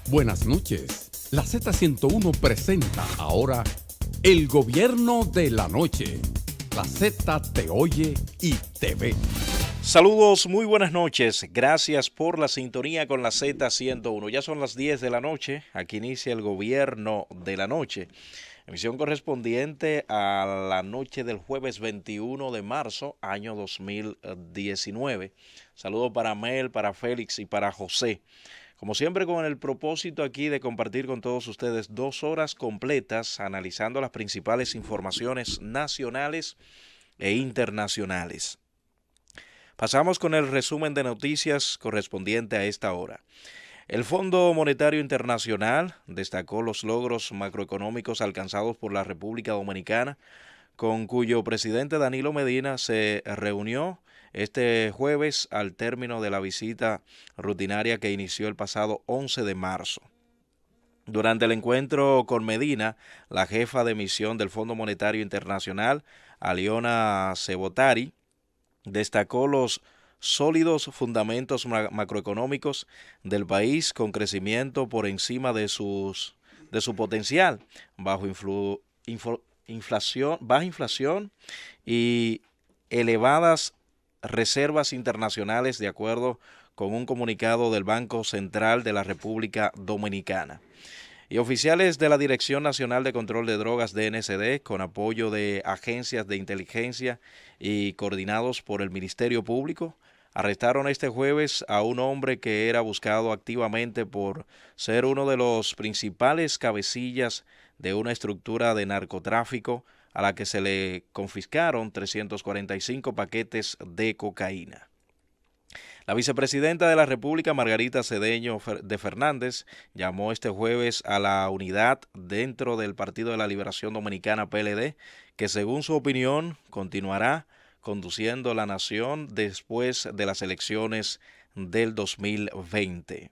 Buenas noches. La Z101 presenta ahora El Gobierno de la Noche. La Z te oye y te ve. Saludos, muy buenas noches. Gracias por la sintonía con la Z101. Ya son las 10 de la noche. Aquí inicia el Gobierno de la Noche. Emisión correspondiente a la noche del jueves 21 de marzo, año 2019. Saludos para Mel, para Félix y para José. Como siempre, con el propósito aquí de compartir con todos ustedes 2 horas completas analizando las principales informaciones nacionales e internacionales. Pasamos con el resumen de noticias correspondiente a esta hora. El Fondo Monetario Internacional destacó los logros macroeconómicos alcanzados por la República Dominicana, con cuyo presidente Danilo Medina se reunió este jueves al término de la visita rutinaria que inició el pasado 11 de marzo. Durante el encuentro con Medina, la jefa de misión del Fondo Monetario Internacional, Aliona Sebotari, destacó los sólidos fundamentos macroeconómicos del país con crecimiento por encima de su potencial, baja inflación y elevadas reservas internacionales, de acuerdo con un comunicado del Banco Central de la República Dominicana. Y oficiales de la Dirección Nacional de Control de Drogas DNCD, con apoyo de agencias de inteligencia y coordinados por el Ministerio Público, arrestaron este jueves a un hombre que era buscado activamente por ser uno de los principales cabecillas de una estructura de narcotráfico a la que se le confiscaron 345 paquetes de cocaína. La vicepresidenta de la República, Margarita Cedeño de Fernández, llamó este jueves a la unidad dentro del Partido de la Liberación Dominicana PLD, que según su opinión continuará conduciendo la nación después de las elecciones del 2020.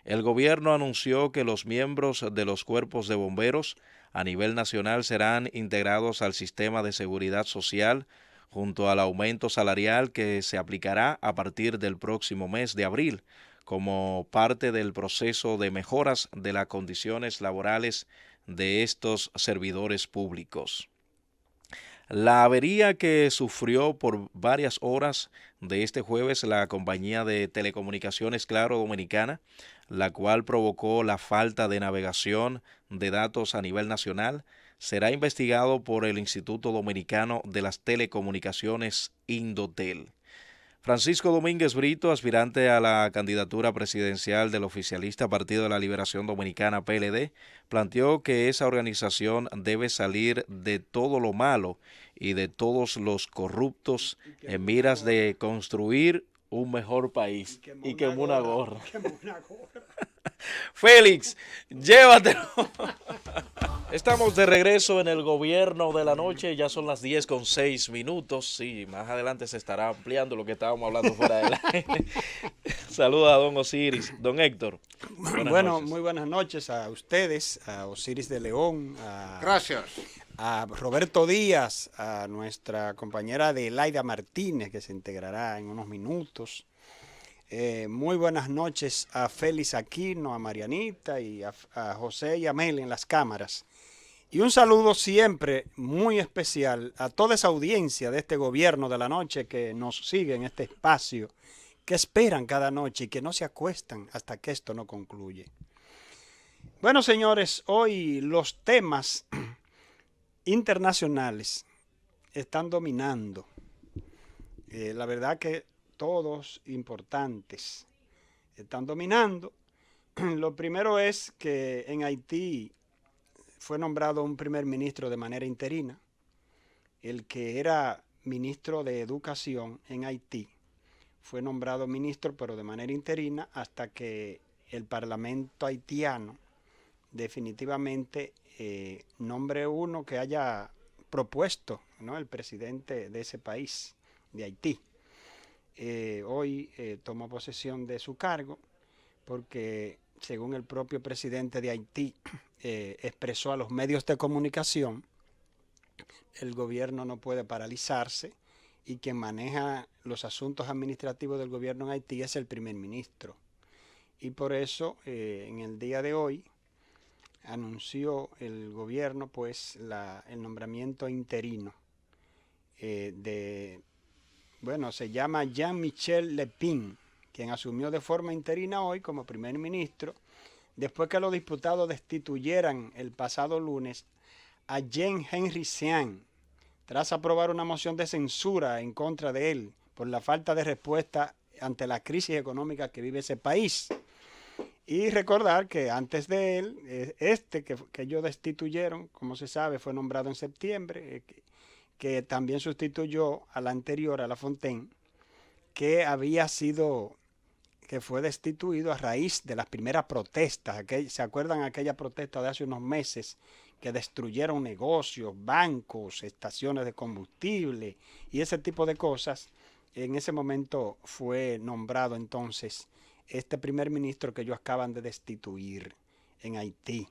El gobierno anunció que los miembros de los cuerpos de bomberos a nivel nacional serán integrados al sistema de seguridad social junto al aumento salarial que se aplicará a partir del próximo mes de abril, como parte del proceso de mejoras de las condiciones laborales de estos servidores públicos. La avería que sufrió por varias horas de este jueves la compañía de telecomunicaciones Claro Dominicana, la cual provocó la falta de navegación de datos a nivel nacional, será investigado por el Instituto Dominicano de las Telecomunicaciones, Indotel. Francisco Domínguez Brito, aspirante a la candidatura presidencial del oficialista Partido de la Liberación Dominicana PLD, planteó que esa organización debe salir de todo lo malo y de todos los corruptos en miras de construir un mejor país. Y quemó una gorra. Félix, llévatelo. Estamos de regreso en el Gobierno de la Noche, ya son las 10:06. Sí, más adelante se estará ampliando lo que estábamos hablando fuera del aire. Saludos a don Osiris, don Héctor. Muy buenas noches a ustedes, a Osiris de León, Gracias. A Roberto Díaz, a nuestra compañera Adelaida Martínez, que se integrará en unos minutos. Muy buenas noches a Félix Aquino, a Marianita y a José y a Mel en las cámaras. Y un saludo siempre muy especial a toda esa audiencia de este Gobierno de la Noche que nos sigue en este espacio, que esperan cada noche y que no se acuestan hasta que esto no concluye. Bueno, señores, hoy los temas internacionales están dominando. La verdad que todos importantes están dominando. Lo primero es que en Haití fue nombrado un primer ministro de manera interina. El que era ministro de Educación en Haití fue nombrado ministro, pero de manera interina, hasta que el Parlamento haitiano definitivamente nombre uno que haya propuesto, ¿no?, el presidente de ese país, de Haití. Hoy tomó posesión de su cargo porque, según el propio presidente de Haití expresó a los medios de comunicación, el gobierno no puede paralizarse y quien maneja los asuntos administrativos del gobierno en Haití es el primer ministro. y por eso en el día de hoy anunció el gobierno pues el nombramiento interino se llama Jean-Michel Lepin, quien asumió de forma interina hoy como primer ministro, después que los diputados destituyeran el pasado lunes a Jean-Henri Séan, tras aprobar una moción de censura en contra de él por la falta de respuesta ante la crisis económica que vive ese país. Y recordar que antes de él, que ellos destituyeron, como se sabe, fue nombrado en septiembre, que también sustituyó al anterior, a Lafontaine, que fue destituido a raíz de las primeras protestas. ¿Se acuerdan aquella protesta de hace unos meses que destruyeron negocios, bancos, estaciones de combustible y ese tipo de cosas? En ese momento fue nombrado entonces este primer ministro que ellos acaban de destituir en Haití.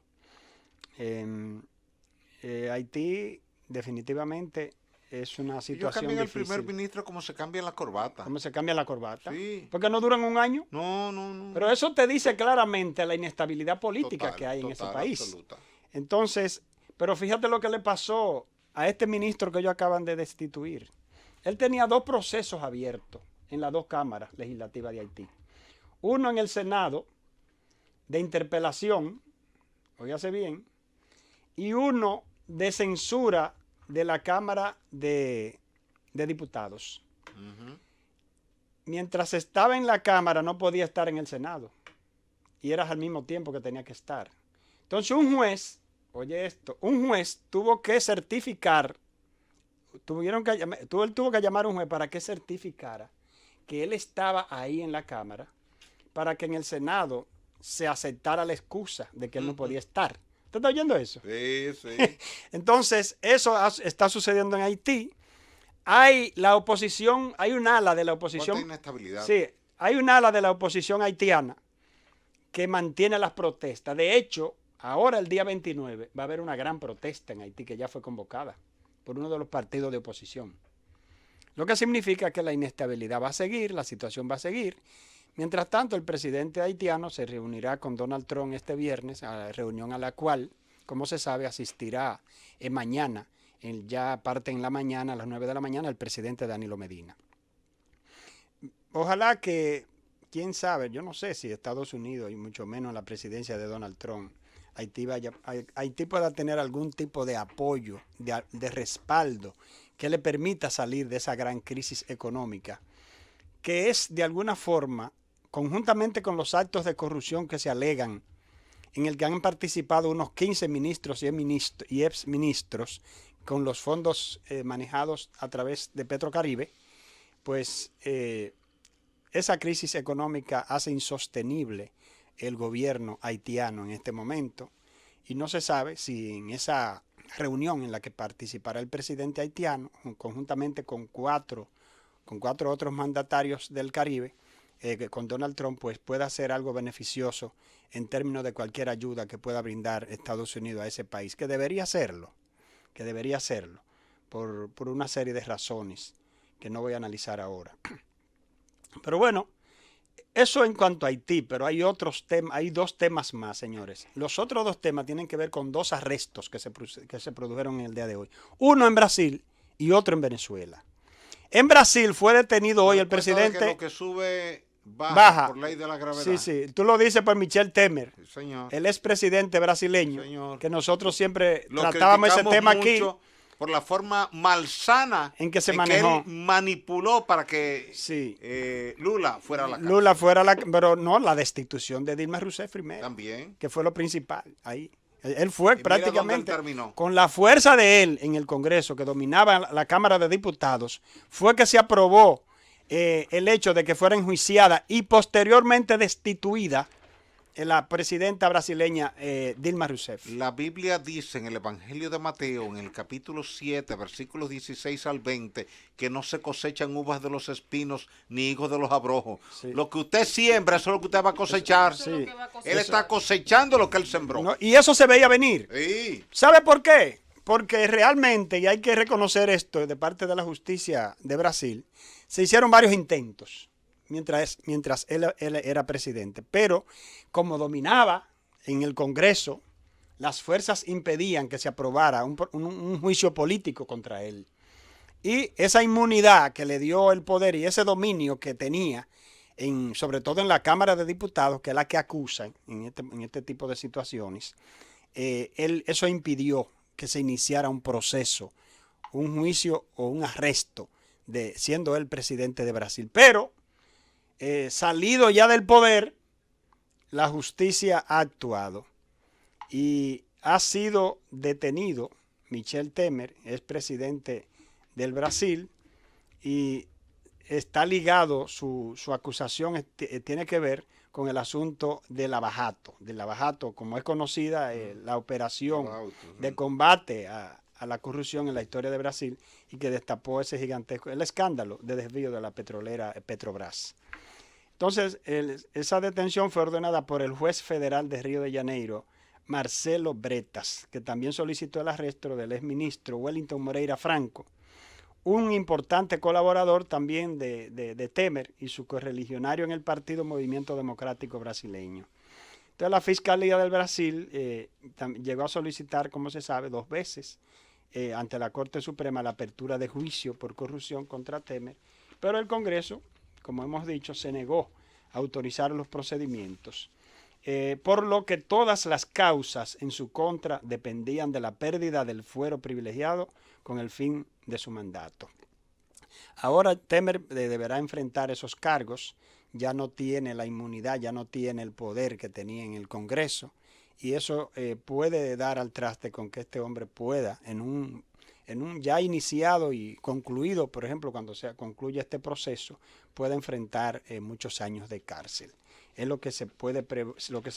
Haití definitivamente es una situación difícil. Yo cambié el primer ministro como se cambia la corbata. ¿Cómo se cambia la corbata? Sí. ¿Porque no duran un año? No. Pero eso te dice claramente la inestabilidad política que hay en ese país. Absoluta. Entonces, pero fíjate lo que le pasó a este ministro que ellos acaban de destituir. Él tenía 2 procesos abiertos en las 2 cámaras legislativas de Haití. Uno en el Senado de interpelación, óigase bien, y uno de censura de la Cámara de Diputados. Mientras estaba en la Cámara no podía estar en el Senado. Y era al mismo tiempo que tenía que estar. Entonces un juez, oye esto, un juez tuvo que certificar, él tuvo que llamar a un juez para que certificara que él estaba ahí en la Cámara, para que en el Senado se aceptara la excusa de que él no podía estar. ¿Usted está oyendo eso? Sí. Entonces, eso está sucediendo en Haití. Hay la oposición, hay un ala de la oposición. ¿Cuánta inestabilidad? Sí, hay un ala de la oposición haitiana que mantiene las protestas. De hecho, ahora el día 29 va a haber una gran protesta en Haití que ya fue convocada por uno de los partidos de oposición. Lo que significa que la inestabilidad va a seguir, la situación va a seguir. Mientras tanto, el presidente haitiano se reunirá con Donald Trump este viernes, a la reunión a la cual, como se sabe, asistirá mañana, ya parte en la mañana, a las 9 de la mañana, el presidente Danilo Medina. Ojalá que, quién sabe, yo no sé si Estados Unidos, y mucho menos la presidencia de Donald Trump, Haití pueda tener algún tipo de apoyo, de respaldo, que le permita salir de esa gran crisis económica, que es de alguna forma, conjuntamente con los actos de corrupción que se alegan, en el que han participado unos 15 ministros y exministros con los fondos manejados a través de Petrocaribe, pues esa crisis económica hace insostenible el gobierno haitiano en este momento, y no se sabe si en esa reunión en la que participará el presidente haitiano, conjuntamente con cuatro otros mandatarios del Caribe, con Donald Trump, pues pueda ser algo beneficioso en términos de cualquier ayuda que pueda brindar Estados Unidos a ese país, que debería hacerlo por una serie de razones que no voy a analizar ahora. Pero bueno, eso en cuanto a Haití, pero hay 2 temas más, señores. Los otros 2 temas tienen que ver con 2 arrestos que se produjeron en el día de hoy. Uno en Brasil y otro en Venezuela. En Brasil fue detenido hoy el presidente. Que lo que sube baja por ley de la gravedad. Sí. Tú lo dices por Michel Temer, Sí, señor. el expresidente brasileño, Señor. Que nosotros siempre Lo tratábamos ese tema criticamos aquí. mucho por la forma malsana en que se manejó. Que él manipuló para que Sí. Lula fuera a la cárcel. Pero no, la destitución de Dilma Rousseff primero. También. Que fue lo principal ahí. Él fue prácticamente, mira dónde él terminó. con la fuerza de él en el Congreso, que dominaba la Cámara de Diputados, fue que se aprobó el hecho de que fuera enjuiciada y posteriormente destituida la presidenta brasileña Dilma Rousseff. La Biblia dice en el Evangelio de Mateo, en el capítulo 7, versículos 16 al 20, que no se cosechan uvas de los espinos ni higos de los abrojos. Sí. Lo que usted siembra, eso es lo que usted va a cosechar. Sí. Él está cosechando lo que él sembró. No, y eso se veía venir. Sí. ¿Sabe por qué? Porque realmente, y hay que reconocer esto de parte de la justicia de Brasil, se hicieron varios intentos. mientras él era presidente. Pero como dominaba en el Congreso, las fuerzas impedían que se aprobara un juicio político contra él. Y esa inmunidad que le dio el poder y ese dominio que tenía, sobre todo en la Cámara de Diputados, que es la que acusa en este tipo de situaciones, eso impidió que se iniciara un proceso, un juicio o un arresto, siendo él presidente de Brasil. Pero, salido ya del poder, la justicia ha actuado y ha sido detenido. Michel Temer es presidente del Brasil y está ligado, su acusación tiene que ver con el asunto del Lava-Jato. Del Lava-Jato, como es conocida, la operación de combate a la corrupción en la historia de Brasil y que destapó ese gigantesco, el escándalo de desvío de la petrolera Petrobras. Entonces, esa detención fue ordenada por el juez federal de Río de Janeiro, Marcelo Bretas, que también solicitó el arresto del exministro Wellington Moreira Franco, un importante colaborador también de Temer y su correligionario en el Partido Movimiento Democrático Brasileño. Entonces la Fiscalía del Brasil llegó a solicitar, como se sabe, 2 veces ante la Corte Suprema la apertura de juicio por corrupción contra Temer, pero el Congreso, como hemos dicho, se negó a autorizar los procedimientos, por lo que todas las causas en su contra dependían de la pérdida del fuero privilegiado con el fin de su mandato. Ahora Temer deberá enfrentar esos cargos, ya no tiene la inmunidad, ya no tiene el poder que tenía en el Congreso, y eso puede dar al traste con que este hombre pueda, en un ya iniciado y concluido, por ejemplo, cuando se concluya este proceso, pueda enfrentar muchos años de cárcel. Es lo que se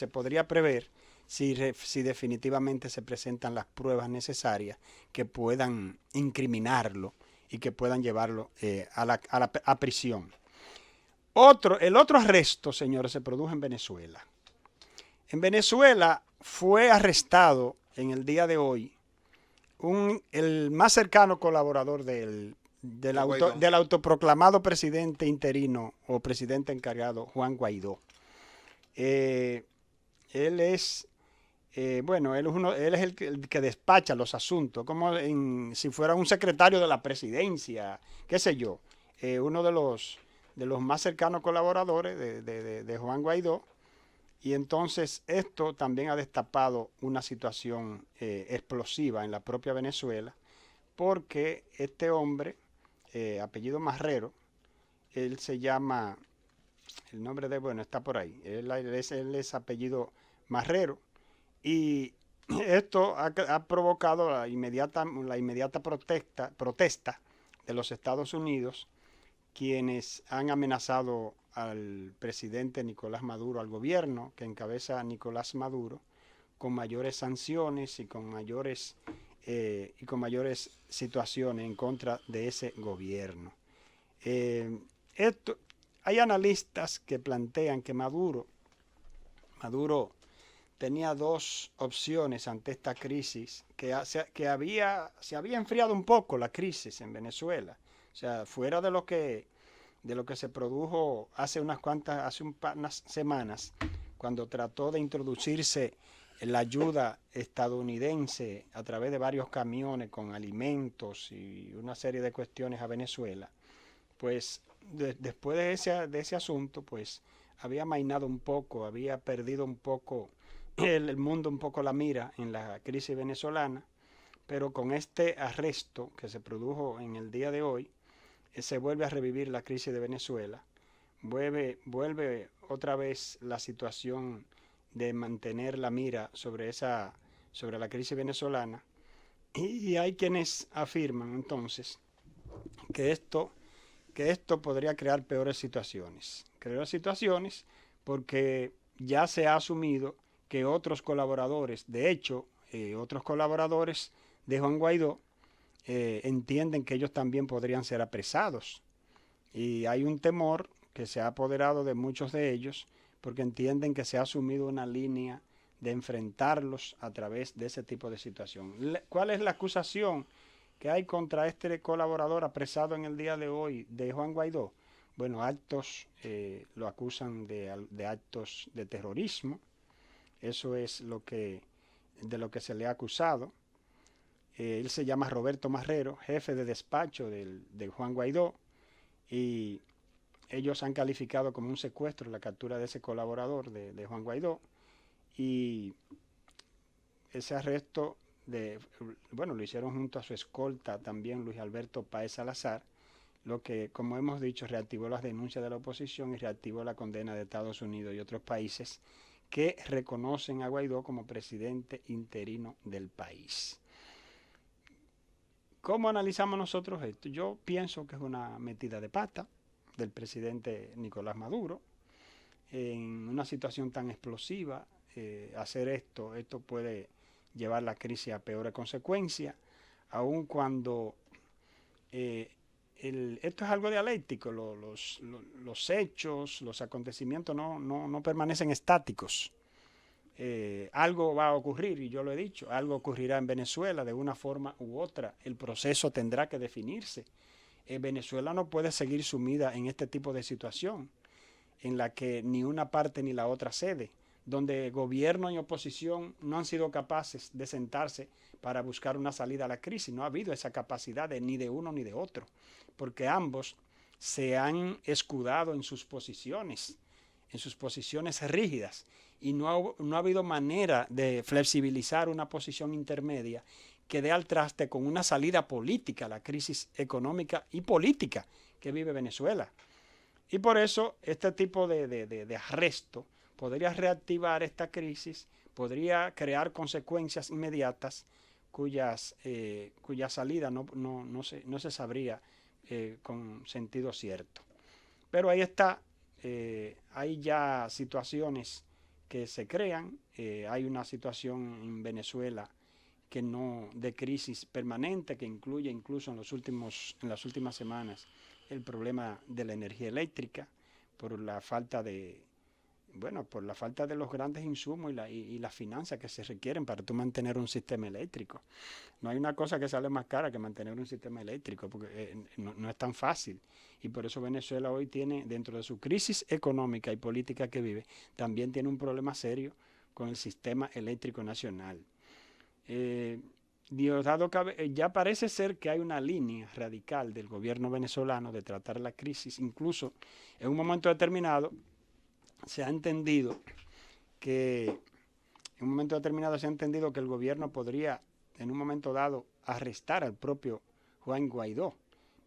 podría prever si definitivamente se presentan las pruebas necesarias que puedan incriminarlo y que puedan llevarlo a prisión. El otro arresto, señores, se produjo en Venezuela. En Venezuela fue arrestado en el día de hoy el más cercano colaborador del autoproclamado presidente interino o presidente encargado, Juan Guaidó. Él es el que despacha los asuntos, como si fuera un secretario de la presidencia, qué sé yo, uno de los más cercanos colaboradores de Juan Guaidó. Y entonces esto también ha destapado una situación explosiva en la propia Venezuela, porque este hombre, apellido Marrero, él se llama, el nombre está por ahí, él es apellido Marrero, y esto ha provocado la inmediata protesta de los Estados Unidos, quienes han amenazado al presidente Nicolás Maduro, al gobierno que encabeza Nicolás Maduro, con mayores sanciones y con mayores situaciones en contra de ese gobierno. Hay analistas que plantean que Maduro tenía 2 opciones ante esta crisis, se había enfriado un poco la crisis en Venezuela. O sea, fuera de lo que se produjo hace unas semanas, cuando trató de introducirse la ayuda estadounidense a través de varios camiones con alimentos y una serie de cuestiones a Venezuela, pues después de ese asunto, pues había amainado un poco, había perdido un poco el mundo, un poco la mira en la crisis venezolana, pero con este arresto que se produjo en el día de hoy, se vuelve a revivir la crisis de Venezuela, vuelve otra vez la situación de mantener la mira sobre la crisis venezolana, y hay quienes afirman entonces que esto podría crear peores situaciones porque ya se ha asumido que otros colaboradores, de hecho, otros colaboradores de Juan Guaidó, entienden que ellos también podrían ser apresados. Y hay un temor que se ha apoderado de muchos de ellos porque entienden que se ha asumido una línea de enfrentarlos a través de ese tipo de situación. ¿Cuál es la acusación que hay contra este colaborador apresado en el día de hoy de Juan Guaidó? bueno, lo acusan de actos de terrorismo. Eso es de lo que se le ha acusado. Él se llama Roberto Marrero, jefe de despacho de Juan Guaidó, y ellos han calificado como un secuestro la captura de ese colaborador de Juan Guaidó, y ese arresto lo hicieron junto a su escolta también Luis Alberto Páez Salazar, lo que, como hemos dicho, reactivó las denuncias de la oposición y reactivó la condena de Estados Unidos y otros países que reconocen a Guaidó como presidente interino del país. ¿Cómo analizamos nosotros esto? Yo pienso que es una metida de pata del presidente Nicolás Maduro. En una situación tan explosiva, hacer esto puede llevar la crisis a peores consecuencias, aun cuando esto es algo dialéctico. Los hechos, los acontecimientos no permanecen estáticos. Algo va a ocurrir, y yo lo he dicho, algo ocurrirá en Venezuela de una forma u otra. El proceso tendrá que definirse. Venezuela no puede seguir sumida en este tipo de situación, en la que ni una parte ni la otra cede, donde gobierno y oposición no han sido capaces de sentarse para buscar una salida a la crisis. No ha habido esa capacidad ni de uno ni de otro, porque ambos se han escudado en sus posiciones rígidas, y no ha habido manera de flexibilizar una posición intermedia que dé al traste con una salida política a la crisis económica y política que vive Venezuela. Y por eso este tipo de arresto podría reactivar esta crisis, podría crear consecuencias inmediatas cuya salida no se sabría con sentido cierto. Pero ahí está. Hay ya situaciones que se crean. Hay una situación en Venezuela de crisis permanente, que incluye incluso en las últimas semanas el problema de la energía eléctrica, por la falta de los grandes insumos y las finanzas que se requieren para tú mantener un sistema eléctrico. No hay una cosa que sale más cara que mantener un sistema eléctrico, porque no es tan fácil. Y por eso Venezuela hoy tiene, dentro de su crisis económica y política que vive, también tiene un problema serio con el sistema eléctrico nacional. Ya parece ser que hay una línea radical del gobierno venezolano de tratar la crisis. Incluso en un momento determinado se ha entendido que el gobierno podría en un momento dado arrestar al propio Juan Guaidó,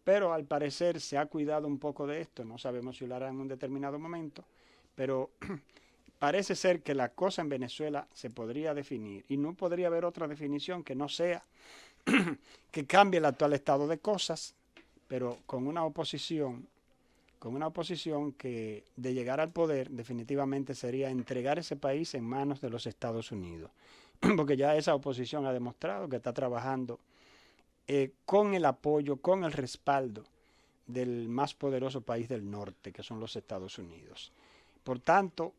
pero al parecer se ha cuidado un poco de esto. No sabemos si lo hará en un determinado momento, pero parece ser que la cosa en Venezuela se podría definir, y no podría haber otra definición que no sea que cambie el actual estado de cosas, pero con una oposición que, de llegar al poder, definitivamente sería entregar ese país en manos de los Estados Unidos, porque ya esa oposición ha demostrado que está trabajando con el apoyo, con el respaldo del más poderoso país del norte, que son los Estados Unidos. Por tanto,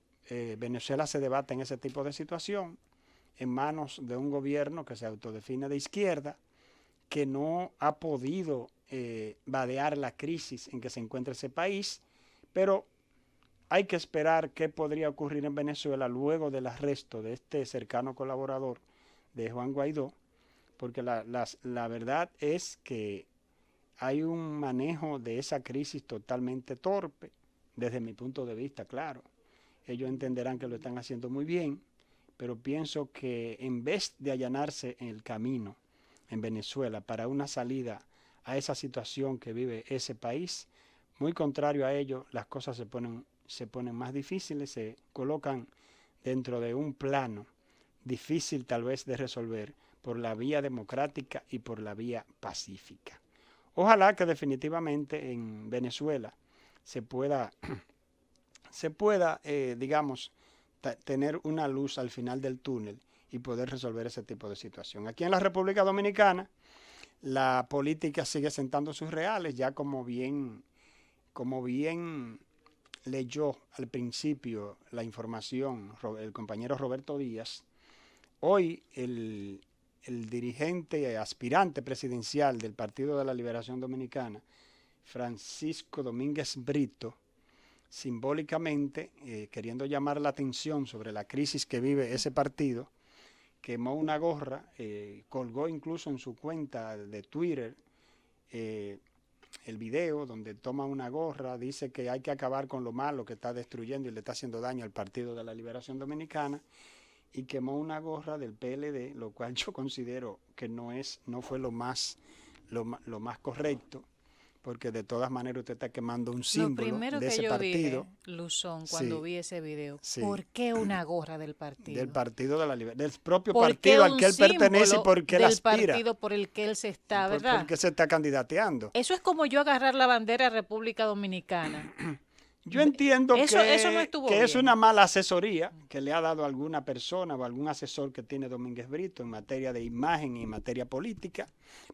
Venezuela se debate en ese tipo de situación en manos de un gobierno que se autodefine de izquierda, que no ha podido vadear la crisis en que se encuentra ese país, pero hay que esperar qué podría ocurrir en Venezuela luego del arresto de este cercano colaborador de Juan Guaidó, porque la verdad es que hay un manejo de esa crisis totalmente torpe, desde mi punto de vista, claro. Ellos entenderán que lo están haciendo muy bien, pero pienso que en vez de allanarse en el camino en Venezuela para una salida a esa situación que vive ese país, muy contrario a ello, las cosas se ponen más difíciles, se colocan dentro de un plano difícil tal vez de resolver por la vía democrática y por la vía pacífica. Ojalá que definitivamente en Venezuela se pueda tener una luz al final del túnel y poder resolver ese tipo de situación. Aquí en la República Dominicana, la política sigue sentando sus reales, ya como bien leyó al principio la información el compañero Roberto Díaz. Hoy el dirigente aspirante presidencial del Partido de la Liberación Dominicana, Francisco Domínguez Brito, simbólicamente, queriendo llamar la atención sobre la crisis que vive ese partido, quemó una gorra, colgó incluso en su cuenta de Twitter el video donde toma una gorra, dice que hay que acabar con lo malo que está destruyendo y le está haciendo daño al Partido de la Liberación Dominicana, y quemó una gorra del PLD, lo cual yo considero que no fue lo más correcto, porque de todas maneras usted está quemando un símbolo de ese partido. Lo primero que yo dije, Luzón, cuando vi ese video, ¿por qué una gorra del partido? Del Partido de la Liberación, del propio partido al que él pertenece y porque él aspira. Del partido por el que él se está, ¿verdad? Porque se está candidateando. Eso es como yo agarrar la bandera de República Dominicana. Yo entiendo eso no estuvo que bien. Es una mala asesoría que le ha dado alguna persona o algún asesor que tiene Domínguez Brito en materia de imagen y en materia política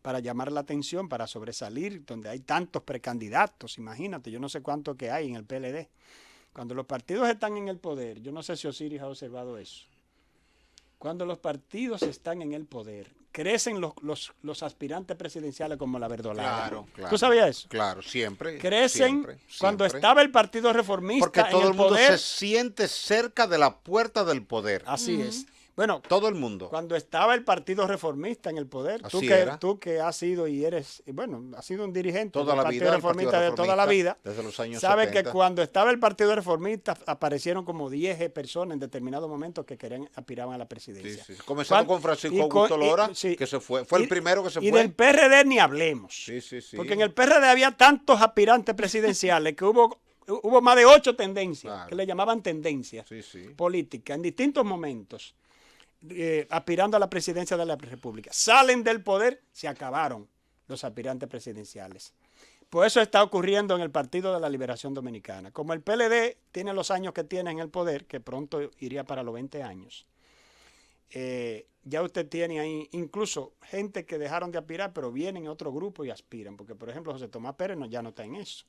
para llamar la atención, para sobresalir, donde hay tantos precandidatos. Imagínate, yo no sé cuánto que hay en el PLD. Cuando los partidos están en el poder, yo no sé si Osiris ha observado eso. Cuando los partidos están en el poder, crecen los aspirantes presidenciales como la verdolaga. Claro. ¿Tú sabías eso? Claro, siempre. Crecen siempre. Cuando estaba el Partido Reformista porque todo en el mundo poder, se siente cerca de la puerta del poder. Así es. Bueno, todo el mundo. Cuando estaba el Partido Reformista en el poder, tú que has sido y eres, bueno, has sido un dirigente toda del Partido Reformista de toda la vida, desde los años sabes 70. que cuando estaba el Partido Reformista aparecieron como 10 personas en determinado momento que aspiraban a la presidencia. Sí. Comenzando con Francisco Augusto Lora, que se fue el primero que se fue. Y del PRD ni hablemos. Sí. Porque en el PRD había tantos aspirantes presidenciales que hubo más de 8 tendencias, que le llamaban tendencias políticas en distintos momentos. Aspirando a la presidencia de la República. Salen del poder, se acabaron los aspirantes presidenciales. Pues eso está ocurriendo en el Partido de la Liberación Dominicana. Como el PLD tiene los años que tiene en el poder, que pronto iría para los 20 años, ya usted tiene ahí incluso gente que dejaron de aspirar, pero vienen en otro grupo y aspiran. Porque, por ejemplo, José Tomás Pérez ya no está en eso.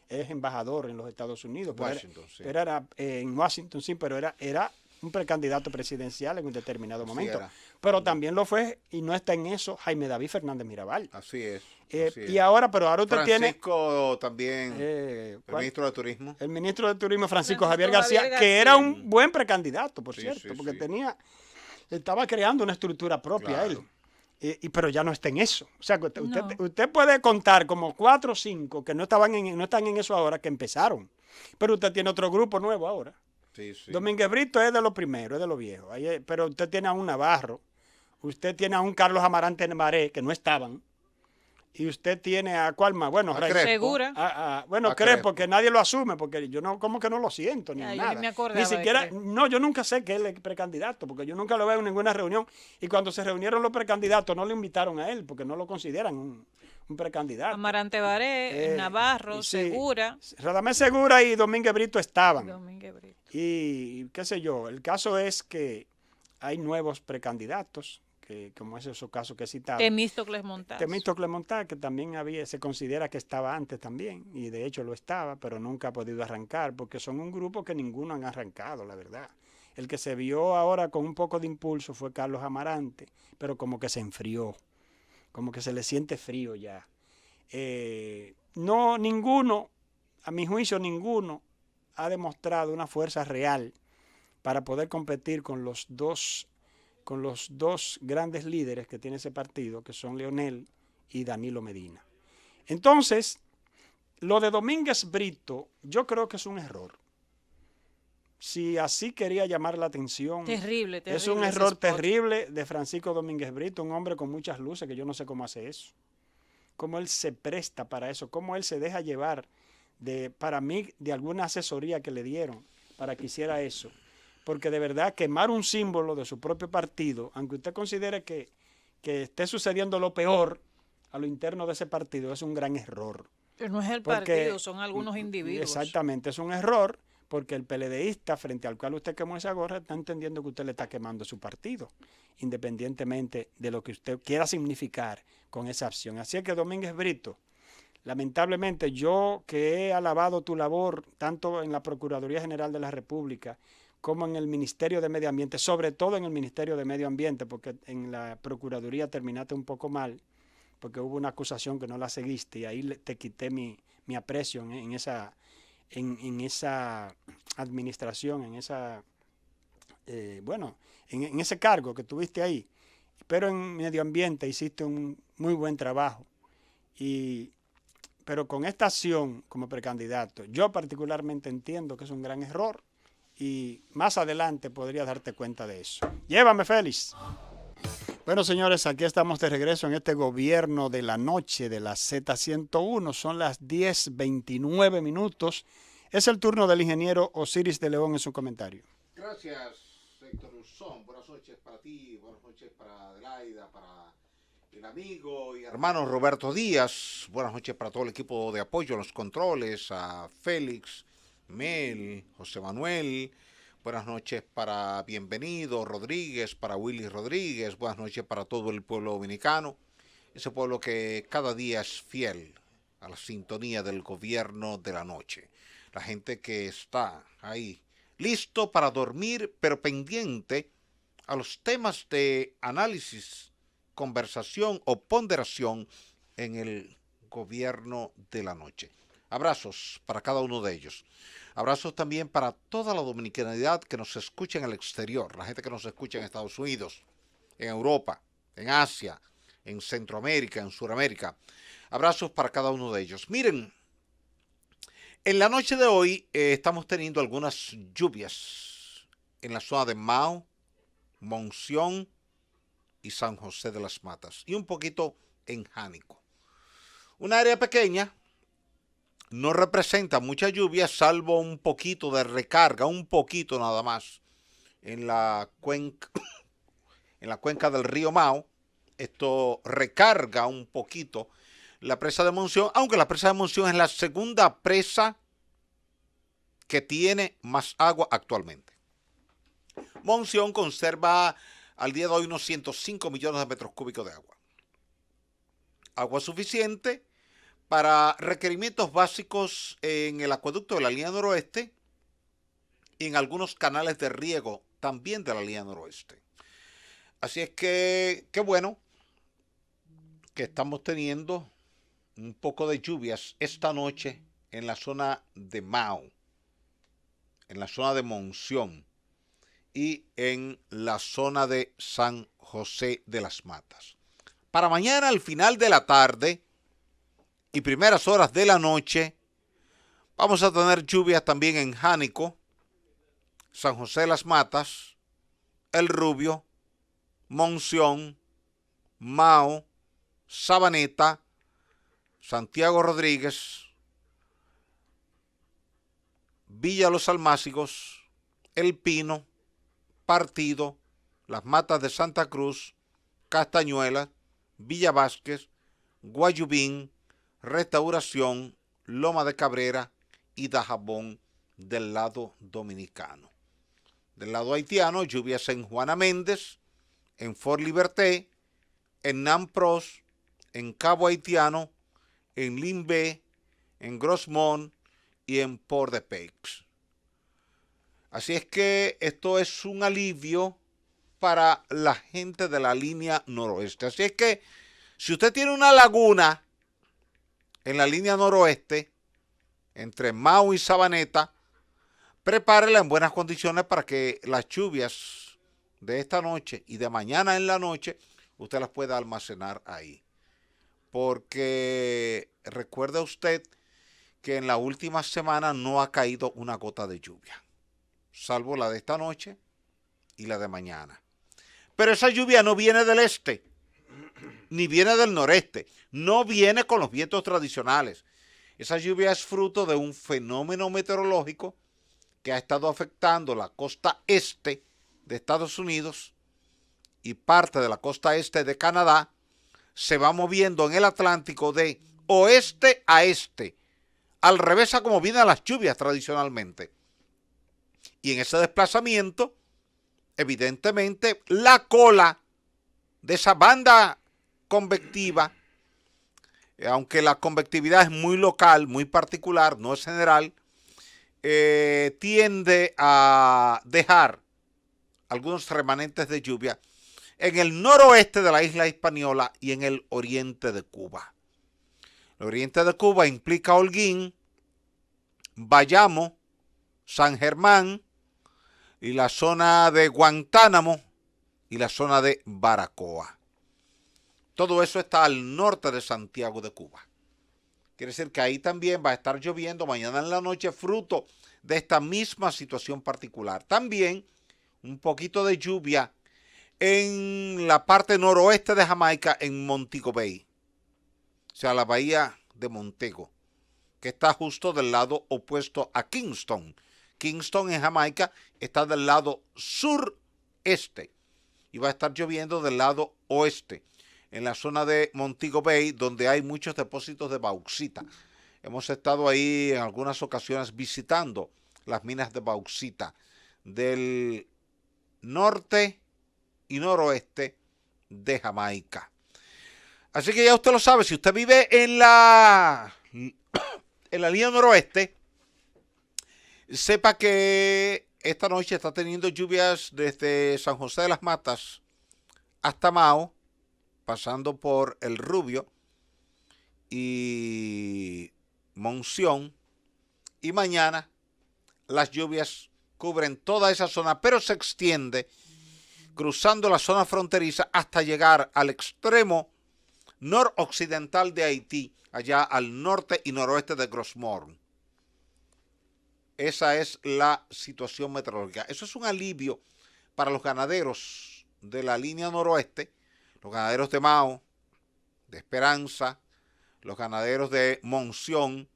Es embajador en los Estados Unidos. Pero era en Washington, sí, pero era un precandidato presidencial en un determinado momento. Pero también lo fue, y no está en eso, Jaime David Fernández Mirabal. Así es. Y ahora usted Francisco también, el ministro de Turismo. El ministro de Turismo, Francisco Javier García, que era un buen precandidato, por cierto, porque estaba creando una estructura propia él. Pero ya no está en eso. O sea, usted puede contar como 4 o 5 que no están en eso ahora, que empezaron. Pero usted tiene otro grupo nuevo ahora. Domínguez Brito es de los primeros, es de los viejos. Pero usted tiene a un Navarro, usted tiene a un Carlos Amarante Maré, que no estaban, y usted tiene a ¿cuál más? Bueno, Segura. Crespo, que nadie lo asume, porque yo no, como que no lo siento, ni nada. Ni siquiera, yo nunca sé que él es precandidato, porque yo nunca lo veo en ninguna reunión, y cuando se reunieron los precandidatos no lo invitaron a él, porque no lo consideran un precandidato. Amarante Baré, Navarro, Segura. Radamés Segura y Domínguez Brito estaban. Y qué sé yo, el caso es que hay nuevos precandidatos, como es esos casos que he citado. Temístocles Montaz, que también se considera que estaba antes también, y de hecho lo estaba, pero nunca ha podido arrancar, porque son un grupo que ninguno han arrancado, la verdad. El que se vio ahora con un poco de impulso fue Carlos Amarante, pero como que se enfrió, como que se le siente frío ya. Ninguno, a mi juicio ninguno, ha demostrado una fuerza real para poder competir con los dos grandes líderes que tiene ese partido, que son Leonel y Danilo Medina. Entonces, lo de Domínguez Brito, yo creo que es un error. Si así quería llamar la atención, terrible, es un error terrible de Francisco Domínguez Brito, un hombre con muchas luces, que yo no sé cómo hace eso. Cómo él se presta para eso, cómo él se deja llevar para mí, de alguna asesoría que le dieron para que hiciera eso. Porque de verdad quemar un símbolo de su propio partido, aunque usted considere que esté sucediendo lo peor a lo interno de ese partido, es un gran error. Pero no es el partido, son algunos individuos. Exactamente, es un error, porque el PLDista frente al cual usted quemó esa gorra está entendiendo que usted le está quemando su partido, independientemente de lo que usted quiera significar con esa acción. Así es que, Domínguez Brito, lamentablemente, yo que he alabado tu labor tanto en la Procuraduría General de la República como en el Ministerio de Medio Ambiente, sobre todo en el Ministerio de Medio Ambiente, porque en la Procuraduría terminaste un poco mal, porque hubo una acusación que no la seguiste y ahí te quité mi mi aprecio en esa administración, en esa, en ese cargo que tuviste ahí. Pero en medio ambiente hiciste un muy buen trabajo. Pero con esta acción como precandidato, yo particularmente entiendo que es un gran error y más adelante podrías darte cuenta de eso. Llévame, Félix. Bueno, señores, aquí estamos de regreso en este gobierno de la noche de la Z101. Son las 10:29 minutos. Es el turno del ingeniero Osiris de León en su comentario. Gracias, Héctor Urzón. Buenas noches para ti, buenas noches para Adelaida, para el amigo y hermano Roberto Díaz. Buenas noches para todo el equipo de apoyo en los controles, a Félix, Mel, José Manuel. Buenas noches para Bienvenido Rodríguez, para Willy Rodríguez. Buenas noches para todo el pueblo dominicano. Ese pueblo que cada día es fiel a la sintonía del gobierno de la noche. La gente que está ahí, listo para dormir, pero pendiente a los temas de análisis, conversación o ponderación en el gobierno de la noche. Abrazos para cada uno de ellos. Abrazos también para toda la dominicanidad que nos escucha en el exterior, la gente que nos escucha en Estados Unidos, en Europa, en Asia, en Centroamérica, en Sudamérica. Abrazos para cada uno de ellos. Miren, en la noche de hoy estamos teniendo algunas lluvias en la zona de Mao, Monción y San José de las Matas y un poquito en Jánico. Un área pequeña, no representa mucha lluvia salvo un poquito de recarga, un poquito nada más en la cuenca del río Mao. Esto recarga un poquito la presa de Monción, aunque la presa de Monción es la segunda presa que tiene más agua actualmente. Monción conserva al día de hoy unos 105 millones de metros cúbicos de agua. Agua suficiente para requerimientos básicos en el acueducto de la línea noroeste y en algunos canales de riego también de la línea noroeste. Así es que, qué bueno que estamos teniendo un poco de lluvias esta noche en la zona de Mao, en la zona de Monción y en la zona de San José de las Matas. Para mañana, al final de la tarde y primeras horas de la noche, vamos a tener lluvias también en Jánico, San José de las Matas, El Rubio, Monción, Mao, Sabaneta, Santiago Rodríguez, Villa Los Almácigos, El Pino, Partido, Las Matas de Santa Cruz, Castañuelas, Villa Vázquez, Guayubín, Restauración, Loma de Cabrera y Dajabón del lado dominicano. Del lado haitiano, lluvias en Juana Méndez, en Fort Liberté, en Nampros, en Cabo Haitiano, en Limbé, en Grossmont y en Port-de-Paix. Así es que esto es un alivio para la gente de la línea noroeste. Así es que si usted tiene una laguna en la línea noroeste, entre Mao y Sabaneta, prepárela en buenas condiciones para que las lluvias de esta noche y de mañana en la noche, usted las pueda almacenar ahí. Porque recuerde usted que en la última semana no ha caído una gota de lluvia, salvo la de esta noche y la de mañana. Pero esa lluvia no viene del este, ni viene del noreste, no viene con los vientos tradicionales. Esa lluvia es fruto de un fenómeno meteorológico que ha estado afectando la costa este de Estados Unidos y parte de la costa este de Canadá. Se va moviendo en el Atlántico de oeste a este, al revés a como vienen las lluvias tradicionalmente. Y en ese desplazamiento, evidentemente, la cola de esa banda convectiva, aunque la convectividad es muy local, muy particular, no es general, tiende a dejar algunos remanentes de lluvia en el noroeste de la isla Hispaniola y en el oriente de Cuba. El oriente de Cuba implica Holguín, Bayamo, San Germán y la zona de Guantánamo y la zona de Baracoa. Todo eso está al norte de Santiago de Cuba. Quiere decir que ahí también va a estar lloviendo mañana en la noche, fruto de esta misma situación particular. También un poquito de lluvia en la parte noroeste de Jamaica, en Montego Bay, o sea, la bahía de Montego, que está justo del lado opuesto a Kingston. Kingston en Jamaica está del lado sureste y va a estar lloviendo del lado oeste, en la zona de Montego Bay, donde hay muchos depósitos de bauxita. Hemos estado ahí en algunas ocasiones visitando las minas de bauxita del norte y noroeste de Jamaica. Así que ya usted lo sabe, si usted vive en la línea noroeste, sepa que esta noche está teniendo lluvias desde San José de las Matas hasta Mao, pasando por El Rubio y Monción, y mañana las lluvias cubren toda esa zona, pero se extiende cruzando la zona fronteriza hasta llegar al extremo noroccidental de Haití, allá al norte y noroeste de Gros-Morne. Esa es la situación meteorológica. Eso es un alivio para los ganaderos de la línea noroeste, los ganaderos de Mao, de Esperanza, los ganaderos de Monción,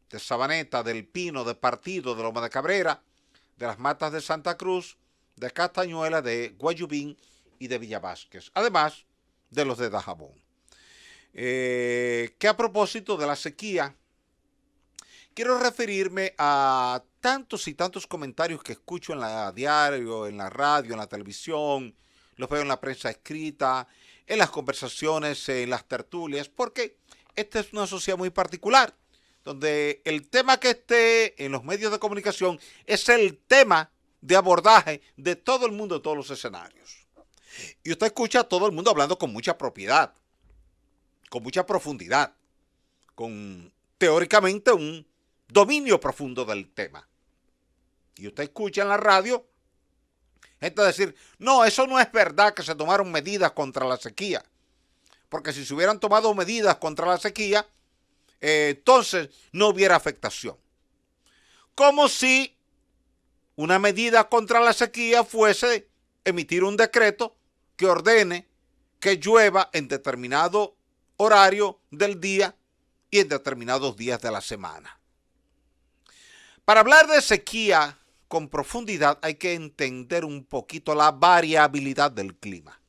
de Sabaneta, del Pino, de Partido, de Loma de Cabrera, de las Matas de Santa Cruz, de Castañuela, de Guayubín y de Villa Vázquez, además de los de Dajabón. Que a propósito de la sequía, quiero referirme a tantos y tantos comentarios que escucho en la diario, en la radio, en la televisión, los veo en la prensa escrita, en las conversaciones, en las tertulias, porque esta es una sociedad muy particular, donde el tema que esté en los medios de comunicación es el tema de abordaje de todo el mundo, de todos los escenarios. Y usted escucha a todo el mundo hablando con mucha propiedad, con mucha profundidad, con teóricamente un dominio profundo del tema. Y usted escucha en la radio gente decir, no, eso no es verdad que se tomaron medidas contra la sequía, porque si se hubieran tomado medidas contra la sequía, entonces no hubiera afectación. Como si una medida contra la sequía fuese emitir un decreto que ordene que llueva en determinado horario del día y en determinados días de la semana. Para hablar de sequía con profundidad hay que entender un poquito la variabilidad del clima.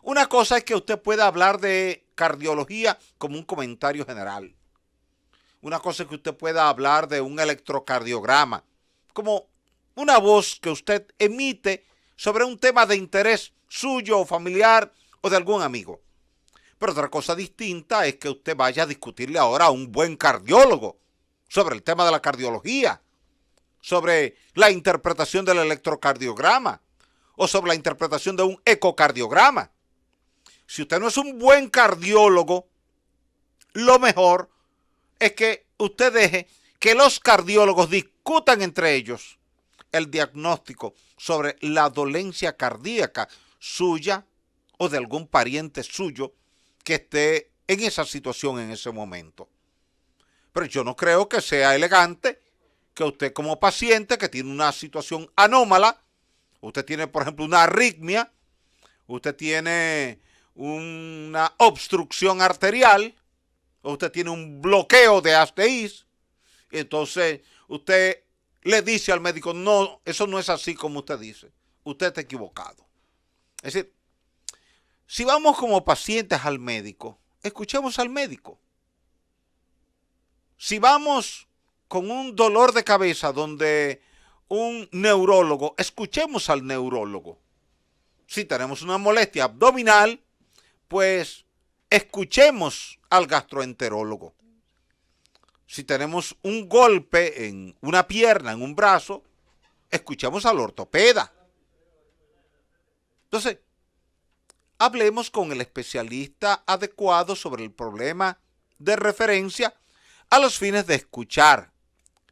Una cosa es que usted pueda hablar de cardiología como un comentario general. Una cosa es que usted pueda hablar de un electrocardiograma, como una voz que usted emite sobre un tema de interés suyo o familiar o de algún amigo. Pero otra cosa distinta es que usted vaya a discutirle ahora a un buen cardiólogo sobre el tema de la cardiología, sobre la interpretación del electrocardiograma o sobre la interpretación de un ecocardiograma. Si usted no es un buen cardiólogo, lo mejor es que usted deje que los cardiólogos discutan entre ellos el diagnóstico sobre la dolencia cardíaca suya o de algún pariente suyo que esté en esa situación en ese momento. Pero yo no creo que sea elegante que usted como paciente que tiene una situación anómala, usted tiene por ejemplo una arritmia, usted tiene una obstrucción arterial, o usted tiene un bloqueo de ASTIS, entonces usted le dice al médico, no, eso no es así como usted dice, usted está equivocado. Es decir, si vamos como pacientes al médico, escuchemos al médico. Si vamos con un dolor de cabeza donde un neurólogo, escuchemos al neurólogo. Si tenemos una molestia abdominal, pues escuchemos al gastroenterólogo. Si tenemos un golpe en una pierna, en un brazo, escuchemos al ortopeda. Entonces, hablemos con el especialista adecuado sobre el problema de referencia a los fines de escuchar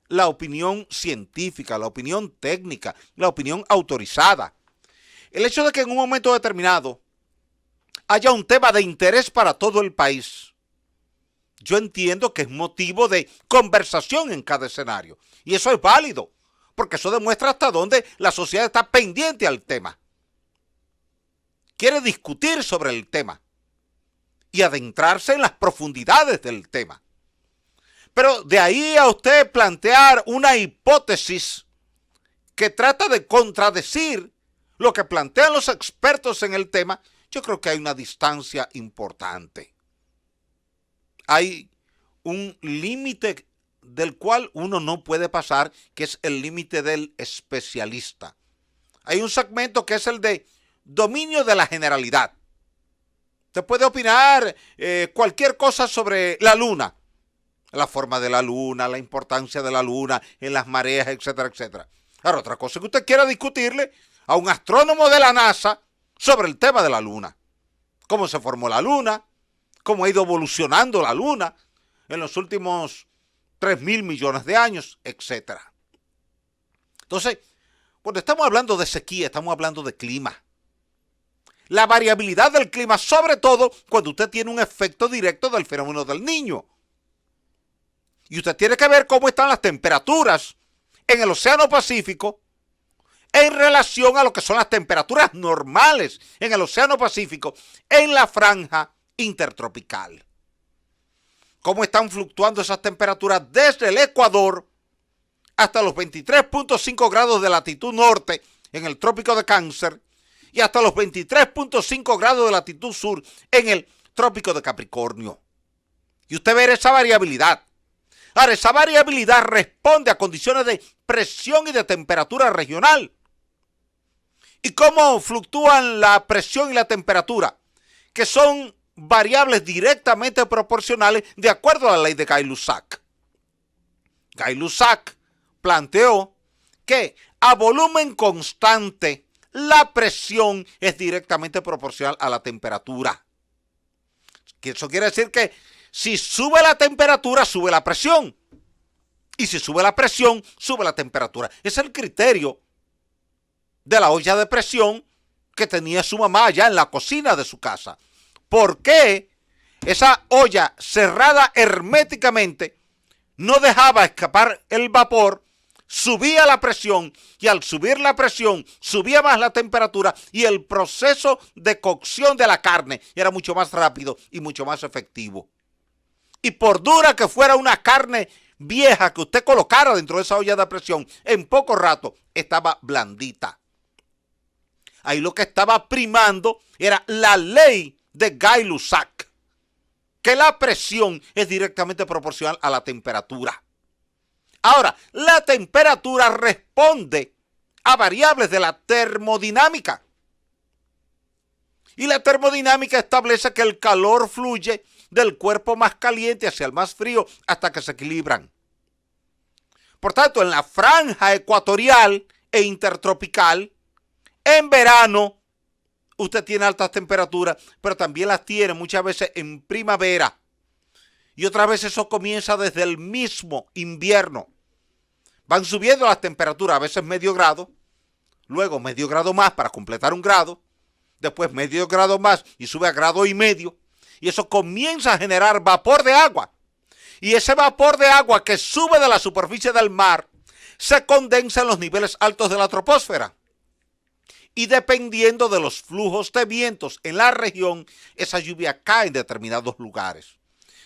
la opinión científica, la opinión técnica, la opinión autorizada. El hecho de que en un momento determinado haya un tema de interés para todo el país, yo entiendo que es motivo de conversación en cada escenario. Y eso es válido, porque eso demuestra hasta dónde la sociedad está pendiente al tema. Quiere discutir sobre el tema y adentrarse en las profundidades del tema. Pero de ahí a usted plantear una hipótesis que trata de contradecir lo que plantean los expertos en el tema, yo creo que hay una distancia importante. Hay un límite del cual uno no puede pasar, que es el límite del especialista. Hay un segmento que es el de dominio de la generalidad. Usted puede opinar cualquier cosa sobre la luna, la forma de la luna, la importancia de la luna en las mareas, etcétera, etcétera. Ahora, otra cosa es que usted quiera discutirle a un astrónomo de la NASA sobre el tema de la luna. Cómo se formó la luna, cómo ha ido evolucionando la luna en los últimos 3.000 millones de años, etcétera. Entonces, cuando estamos hablando de sequía, estamos hablando de clima. La variabilidad del clima, sobre todo cuando usted tiene un efecto directo del fenómeno del Niño. Y usted tiene que ver cómo están las temperaturas en el Océano Pacífico en relación a lo que son las temperaturas normales en el Océano Pacífico en la franja intertropical. Cómo están fluctuando esas temperaturas desde el Ecuador hasta los 23.5 grados de latitud norte en el trópico de Cáncer y hasta los 23.5 grados de latitud sur en el trópico de Capricornio. Y usted ve esa variabilidad. Ahora, esa variabilidad responde a condiciones de presión y de temperatura regional. ¿Y cómo fluctúan la presión y la temperatura? Que son variables directamente proporcionales de acuerdo a la ley de Gay-Lussac. Gay-Lussac planteó que a volumen constante la presión es directamente proporcional a la temperatura. Eso quiere decir que si sube la temperatura, sube la presión. Y si sube la presión, sube la temperatura. Ese es el criterio de la olla de presión que tenía su mamá allá en la cocina de su casa. ¿Por qué esa olla cerrada herméticamente no dejaba escapar el vapor? Subía la presión y al subir la presión subía más la temperatura y el proceso de cocción de la carne era mucho más rápido y mucho más efectivo. Y por dura que fuera una carne vieja que usted colocara dentro de esa olla de presión, en poco rato estaba blandita. Ahí lo que estaba primando era la ley de Gay-Lussac, que la presión es directamente proporcional a la temperatura. Ahora, la temperatura responde a variables de la termodinámica. Y la termodinámica establece que el calor fluye del cuerpo más caliente hacia el más frío hasta que se equilibran. Por tanto, en la franja ecuatorial e intertropical, en verano, usted tiene altas temperaturas, pero también las tiene muchas veces en primavera. Y otras veces eso comienza desde el mismo invierno. Van subiendo las temperaturas, a veces medio grado, luego medio grado más para completar un grado, después medio grado más y sube a grado y medio. Y eso comienza a generar vapor de agua. Y ese vapor de agua que sube de la superficie del mar se condensa en los niveles altos de la troposfera. Y dependiendo de los flujos de vientos en la región, esa lluvia cae en determinados lugares.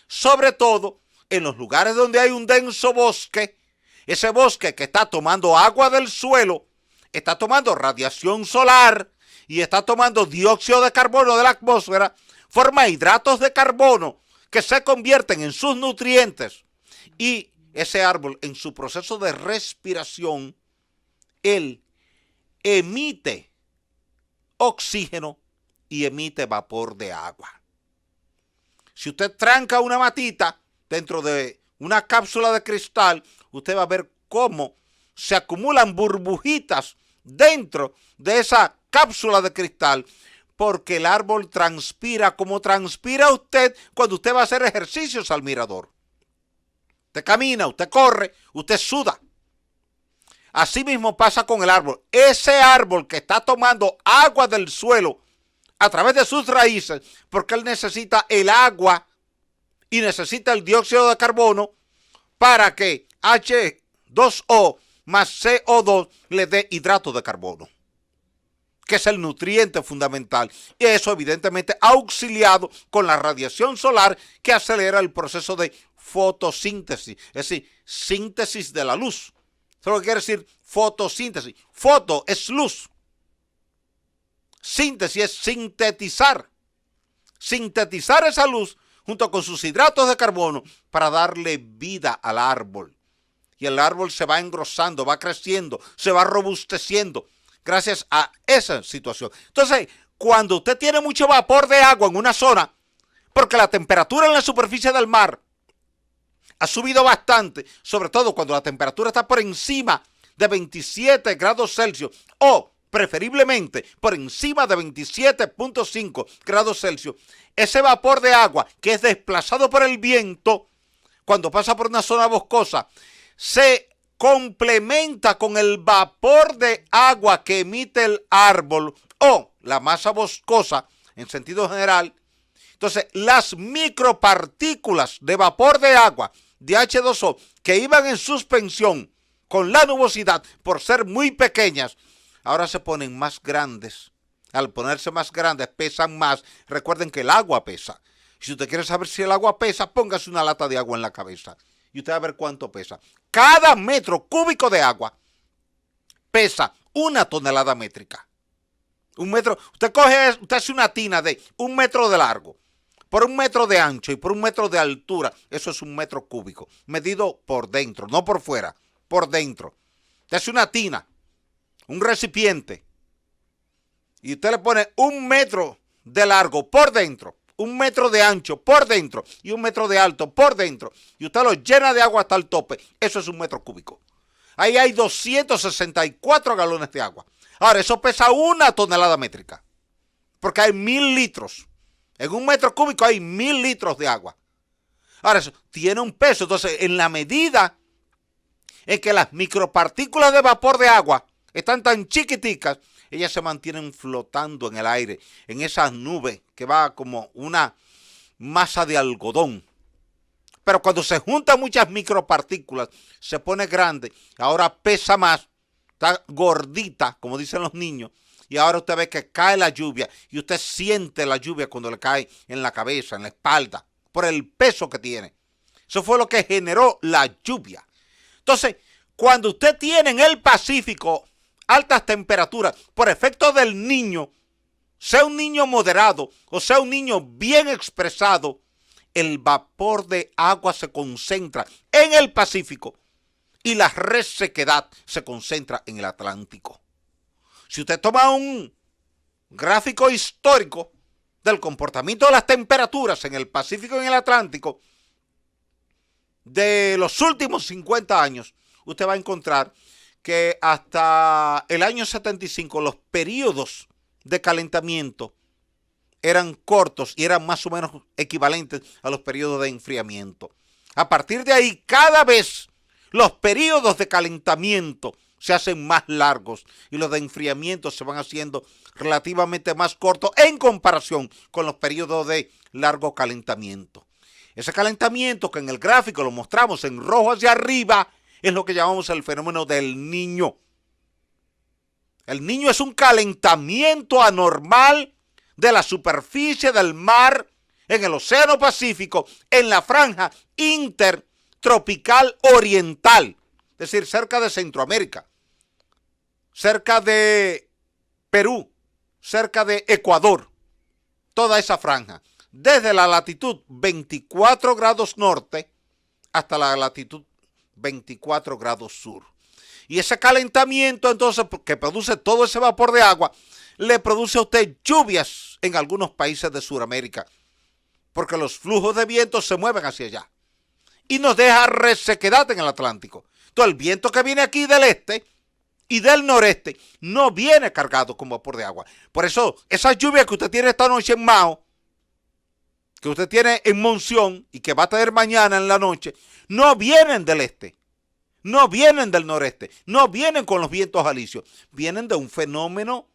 Sobre todo en los lugares donde hay un denso bosque, ese bosque que está tomando agua del suelo, está tomando radiación solar y está tomando dióxido de carbono de la atmósfera, forma hidratos de carbono que se convierten en sus nutrientes y ese árbol en su proceso de respiración, él emite oxígeno y emite vapor de agua. Si usted tranca una matita dentro de una cápsula de cristal, usted va a ver cómo se acumulan burbujitas dentro de esa cápsula de cristal, porque el árbol transpira como transpira usted cuando usted va a hacer ejercicios al mirador. Usted camina, usted corre, usted suda. Así mismo pasa con el árbol. Ese árbol que está tomando agua del suelo a través de sus raíces, porque él necesita el agua y necesita el dióxido de carbono para que H2O más CO2 le dé hidrato de carbono, que es el nutriente fundamental. Y eso evidentemente auxiliado con la radiación solar que acelera el proceso de fotosíntesis, es decir, síntesis de la luz. Eso es lo que quiere decir fotosíntesis. Foto es luz. Síntesis es sintetizar. Sintetizar esa luz junto con sus hidratos de carbono para darle vida al árbol. Y el árbol se va engrosando, va creciendo, se va robusteciendo gracias a esa situación. Entonces, cuando usted tiene mucho vapor de agua en una zona, porque la temperatura en la superficie del mar ha subido bastante, sobre todo cuando la temperatura está por encima de 27 grados Celsius o preferiblemente por encima de 27.5 grados Celsius, ese vapor de agua que es desplazado por el viento, cuando pasa por una zona boscosa, se complementa con el vapor de agua que emite el árbol o la masa boscosa en sentido general. Entonces, las micropartículas de vapor de agua de H2O que iban en suspensión con la nubosidad por ser muy pequeñas, ahora se ponen más grandes. Al ponerse más grandes, pesan más. Recuerden que el agua pesa. Si usted quiere saber si el agua pesa, póngase una lata de agua en la cabeza y usted va a ver cuánto pesa. Cada metro cúbico de agua pesa 1 tonelada métrica. Un metro, usted hace una tina de 1 metro de largo, por 1 metro de ancho y por 1 metro de altura. Eso es 1 metro cúbico, medido por dentro, no por fuera, por dentro. Usted hace una tina, un recipiente, y usted le pone 1 metro de largo por dentro, 1 metro de ancho por dentro y 1 metro de alto por dentro, y usted lo llena de agua hasta el tope. Eso es 1 metro cúbico. Ahí hay 264 galones de agua. Ahora, eso pesa 1 tonelada métrica, porque hay 1000 litros. En 1 metro cúbico hay 1000 litros de agua. Ahora, eso tiene un peso. Entonces, en la medida en que las micropartículas de vapor de agua están tan chiquiticas, ellas se mantienen flotando en el aire, en esas nubes que va como una masa de algodón. Pero cuando se juntan muchas micropartículas, se pone grande, ahora pesa más, está gordita, como dicen los niños, y ahora usted ve que cae la lluvia, y usted siente la lluvia cuando le cae en la cabeza, en la espalda, por el peso que tiene. Eso fue lo que generó la lluvia. Entonces, cuando usted tiene en el Pacífico altas temperaturas por efecto del Niño, sea un niño moderado o sea un niño bien expresado, el vapor de agua se concentra en el Pacífico y la resequedad se concentra en el Atlántico. Si usted toma un gráfico histórico del comportamiento de las temperaturas en el Pacífico y en el Atlántico de los últimos 50 años, usted va a encontrar que hasta el año 75 los periodos de calentamiento eran cortos y eran más o menos equivalentes a los periodos de enfriamiento. A partir de ahí, cada vez los periodos de calentamiento se hacen más largos y los de enfriamiento se van haciendo relativamente más cortos en comparación con los periodos de largo calentamiento. Ese calentamiento que en el gráfico lo mostramos en rojo hacia arriba es lo que llamamos el fenómeno del Niño. El Niño es un calentamiento anormal de la superficie del mar en el Océano Pacífico, en la franja intertropical oriental, es decir, cerca de Centroamérica, cerca de Perú, cerca de Ecuador, toda esa franja, desde la latitud 24 grados norte hasta la latitud 24 grados sur. Y ese calentamiento entonces que produce todo ese vapor de agua, le produce a usted lluvias en algunos países de Sudamérica, porque los flujos de viento se mueven hacia allá y nos deja resequedad en el Atlántico. Entonces el viento que viene aquí del este y del noreste no viene cargado con vapor de agua. Por eso, esas lluvias que usted tiene esta noche en Mao, que usted tiene en Monción y que va a tener mañana en la noche, no vienen del este, no vienen del noreste, no vienen con los vientos alisios, vienen de un fenómeno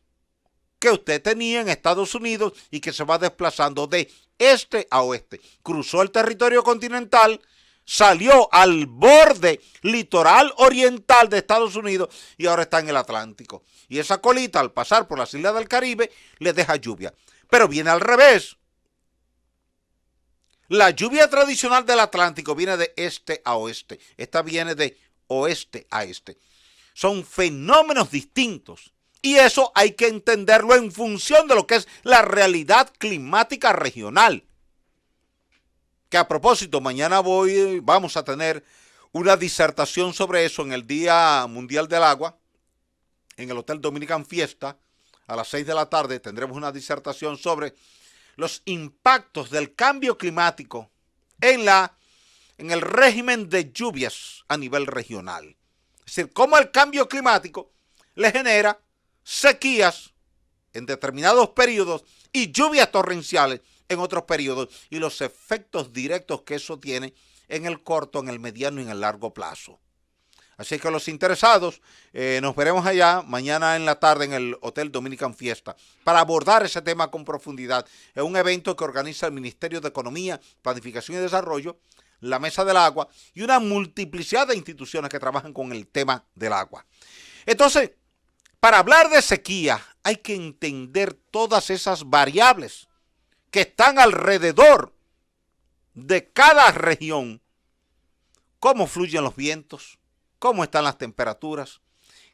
que usted tenía en Estados Unidos y que se va desplazando de este a oeste. Cruzó el territorio continental, salió al borde litoral oriental de Estados Unidos y ahora está en el Atlántico. Y esa colita, al pasar por las islas del Caribe, le deja lluvia. Pero viene al revés. La lluvia tradicional del Atlántico viene de este a oeste. Esta viene de oeste a este. Son fenómenos distintos. Y eso hay que entenderlo en función de lo que es la realidad climática regional. Que a propósito, mañana vamos a tener una disertación sobre eso en el Día Mundial del Agua, en el Hotel Dominican Fiesta, a las 6 de la tarde tendremos una disertación sobre los impactos del cambio climático en el régimen de lluvias a nivel regional. Es decir, cómo el cambio climático le genera sequías en determinados periodos y lluvias torrenciales en otros periodos y los efectos directos que eso tiene en el corto, en el mediano y en el largo plazo. Así que los interesados, nos veremos allá mañana en la tarde en el Hotel Dominican Fiesta para abordar ese tema con profundidad. Es un evento que organiza el Ministerio de Economía, Planificación y Desarrollo, la Mesa del Agua y una multiplicidad de instituciones que trabajan con el tema del agua. Entonces, para hablar de sequía hay que entender todas esas variables que están alrededor de cada región. Cómo fluyen los vientos, cómo están las temperaturas,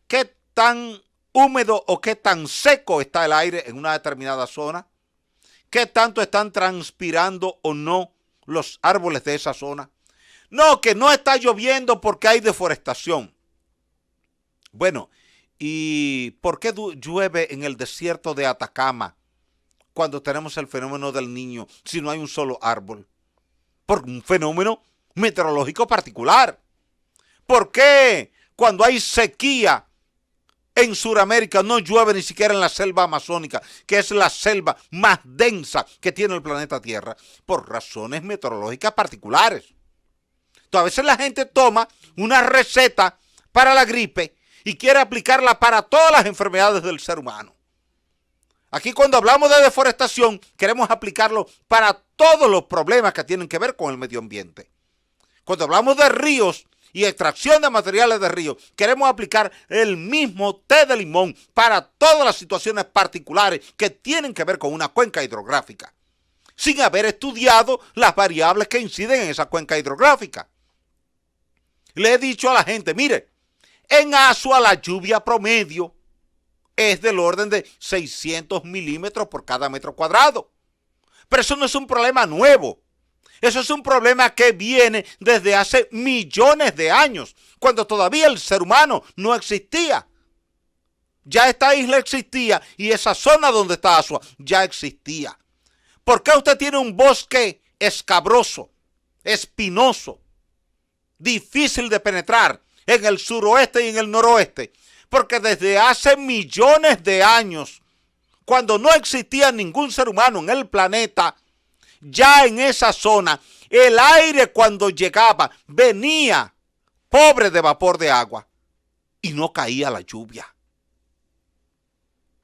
qué tan húmedo o qué tan seco está el aire en una determinada zona, qué tanto están transpirando o no los árboles de esa zona. No, que no está lloviendo porque hay deforestación. Bueno, ¿y por qué llueve en el desierto de Atacama cuando tenemos el fenómeno del Niño si no hay un solo árbol? Por un fenómeno meteorológico particular. ¿Por qué cuando hay sequía en Sudamérica no llueve ni siquiera en la selva amazónica, que es la selva más densa que tiene el planeta Tierra? Por razones meteorológicas particulares. Entonces, a veces la gente toma una receta para la gripe y quiere aplicarla para todas las enfermedades del ser humano. Aquí cuando hablamos de deforestación, queremos aplicarlo para todos los problemas que tienen que ver con el medio ambiente. Cuando hablamos de ríos y extracción de materiales de ríos, queremos aplicar el mismo té de limón para todas las situaciones particulares que tienen que ver con una cuenca hidrográfica, sin haber estudiado las variables que inciden en esa cuenca hidrográfica. Le he dicho a la gente, mire, en Asua la lluvia promedio es del orden de 600 milímetros por cada metro cuadrado. Pero eso no es un problema nuevo. Eso es un problema que viene desde hace millones de años, cuando todavía el ser humano no existía. Ya esta isla existía y esa zona donde está Asua ya existía. ¿Por qué usted tiene un bosque escabroso, espinoso, difícil de penetrar en el suroeste y en el noroeste? Porque desde hace millones de años, cuando no existía ningún ser humano en el planeta, ya en esa zona, el aire cuando llegaba venía pobre de vapor de agua y no caía la lluvia.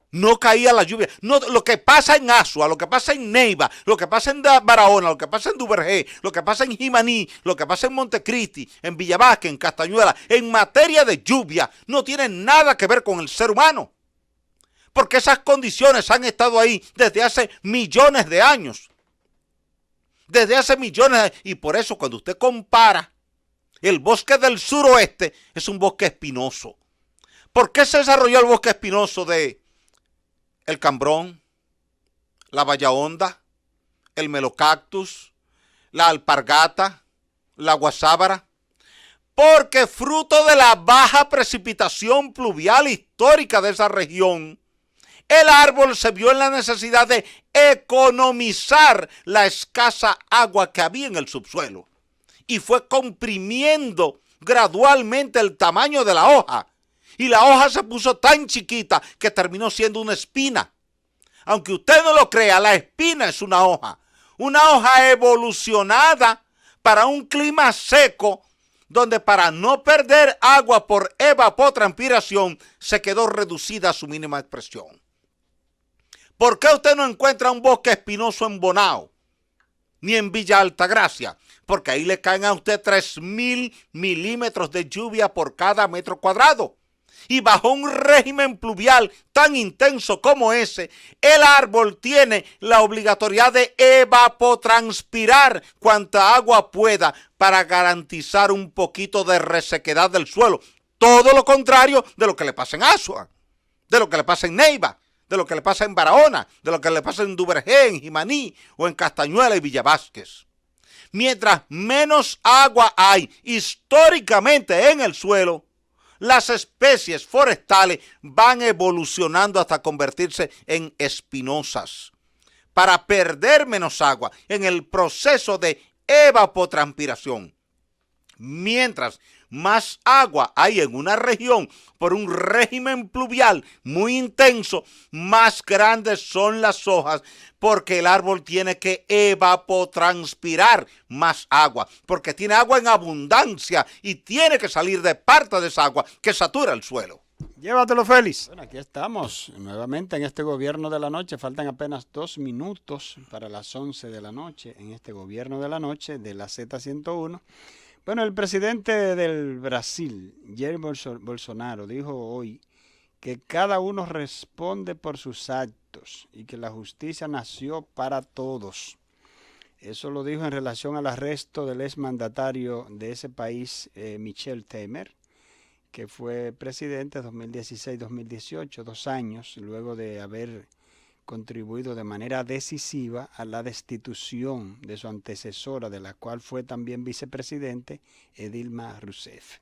No caía la lluvia. No, lo que pasa en Asua, lo que pasa en Neiva, lo que pasa en Barahona, lo que pasa en Duvergé, lo que pasa en Jimaní, lo que pasa en Montecristi, en Villavasque, en Castañuela, en materia de lluvia, no tiene nada que ver con el ser humano. Porque esas condiciones han estado ahí desde hace millones de años. Desde hace millones y por eso cuando usted compara el bosque del suroeste es un bosque espinoso. ¿Por qué se desarrolló el bosque espinoso de el cambrón, la valla honda, el melocactus, la alpargata, la guasábara? Porque fruto de la baja precipitación pluvial histórica de esa región, el árbol se vio en la necesidad de economizar la escasa agua que había en el subsuelo y fue comprimiendo gradualmente el tamaño de la hoja Y la hoja se puso tan chiquita que terminó siendo una espina. Aunque usted no lo crea, la espina es una hoja evolucionada para un clima seco, donde para no perder agua por evapotranspiración se quedó reducida a su mínima expresión. ¿Por qué usted no encuentra un bosque espinoso en Bonao, ni en Villa Altagracia? Porque ahí le caen a usted 3.000 milímetros de lluvia por cada metro cuadrado. Y bajo un régimen pluvial tan intenso como ese, el árbol tiene la obligatoriedad de evapotranspirar cuanta agua pueda para garantizar un poquito de resequedad del suelo. Todo lo contrario de lo que le pasa en Asua, de lo que le pasa en Neiva, de lo que le pasa en Barahona, de lo que le pasa en Duvergé, en Jimaní o en Castañuela y Villa Vázquez. Mientras menos agua hay históricamente en el suelo, las especies forestales van evolucionando hasta convertirse en espinosas. Para perder menos agua en el proceso de evapotranspiración. Mientras más agua hay en una región por un régimen pluvial muy intenso, más grandes son las hojas, porque el árbol tiene que evapotranspirar más agua, porque tiene agua en abundancia y tiene que salir de parte de esa agua que satura el suelo. Llévatelo, Félix. Bueno, aquí estamos nuevamente en este gobierno de la noche. Faltan apenas 2 minutos para las 11 de la noche en este gobierno de la noche de la Z101. Bueno, el presidente del Brasil, Jair Bolsonaro, dijo hoy que cada uno responde por sus actos y que la justicia nació para todos. Eso lo dijo en relación al arresto del exmandatario de ese país, Michel Temer, que fue presidente 2016-2018, 2 años luego de haber contribuido de manera decisiva a la destitución de su antecesora, de la cual fue también vicepresidente, Dilma Rousseff.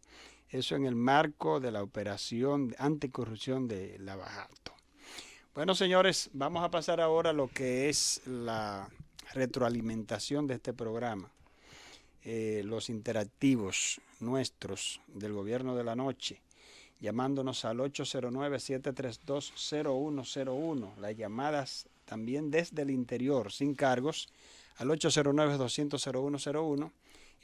Eso en el marco de la operación anticorrupción de Lava Jato. Bueno, señores, vamos a pasar ahora a lo que es la retroalimentación de este programa. Los interactivos nuestros del gobierno de la noche, llamándonos al 809-732-0101. Las llamadas también desde el interior, sin cargos, al 809-200-0101.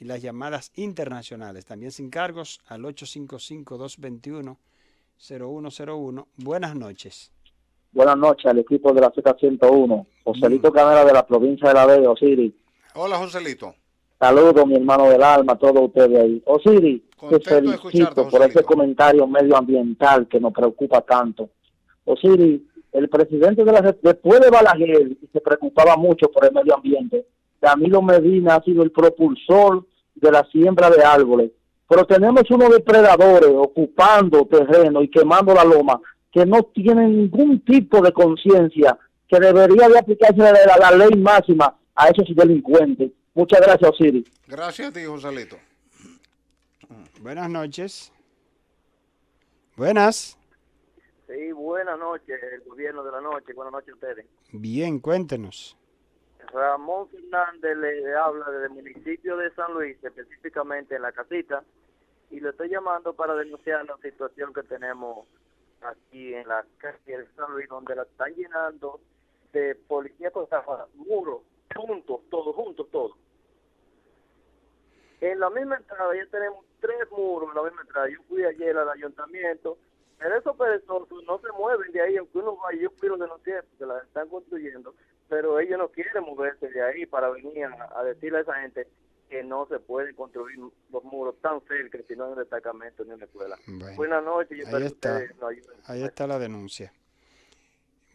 Y las llamadas internacionales, también sin cargos, al 855-221-0101. Buenas noches. Buenas noches al equipo de la Z101. Joselito Canela de la provincia de La Vega, Osiris. Hola, Joselito. Saludos, mi hermano del alma, a todos ustedes ahí. Osiris, te felicito por ese comentario medioambiental que nos preocupa tanto. Osiris, el presidente después de Balaguer, se preocupaba mucho por el medio ambiente. Danilo Medina ha sido el propulsor de la siembra de árboles. Pero tenemos unos depredadores ocupando terreno y quemando la loma que no tienen ningún tipo de conciencia, que debería de aplicarse la ley máxima a esos delincuentes. Muchas gracias, Osiris. Gracias a ti, Joselito. Buenas noches. Buenas. Sí, buenas noches, el gobierno de la noche. Buenas noches a ustedes. Bien, cuéntenos. Ramón Fernández le habla desde el municipio de San Luis, específicamente en La Casita, y le estoy llamando para denunciar la situación que tenemos aquí en la calle de San Luis, donde la están llenando de policía con muros, todos. En la misma entrada ya tenemos 3 muros en la misma entrada. Yo fui ayer al ayuntamiento, pero esos perezosos no se mueven de ahí, aunque uno vaya, yo fui los denuncié porque la están construyendo, pero ellos no quieren moverse de ahí para venir a decirle a esa gente que no se pueden construir los muros tan cerca, si no hay un destacamento ni una escuela. Bueno, buenas noches. Yo ahí está, nos ayuden. Ahí está la denuncia.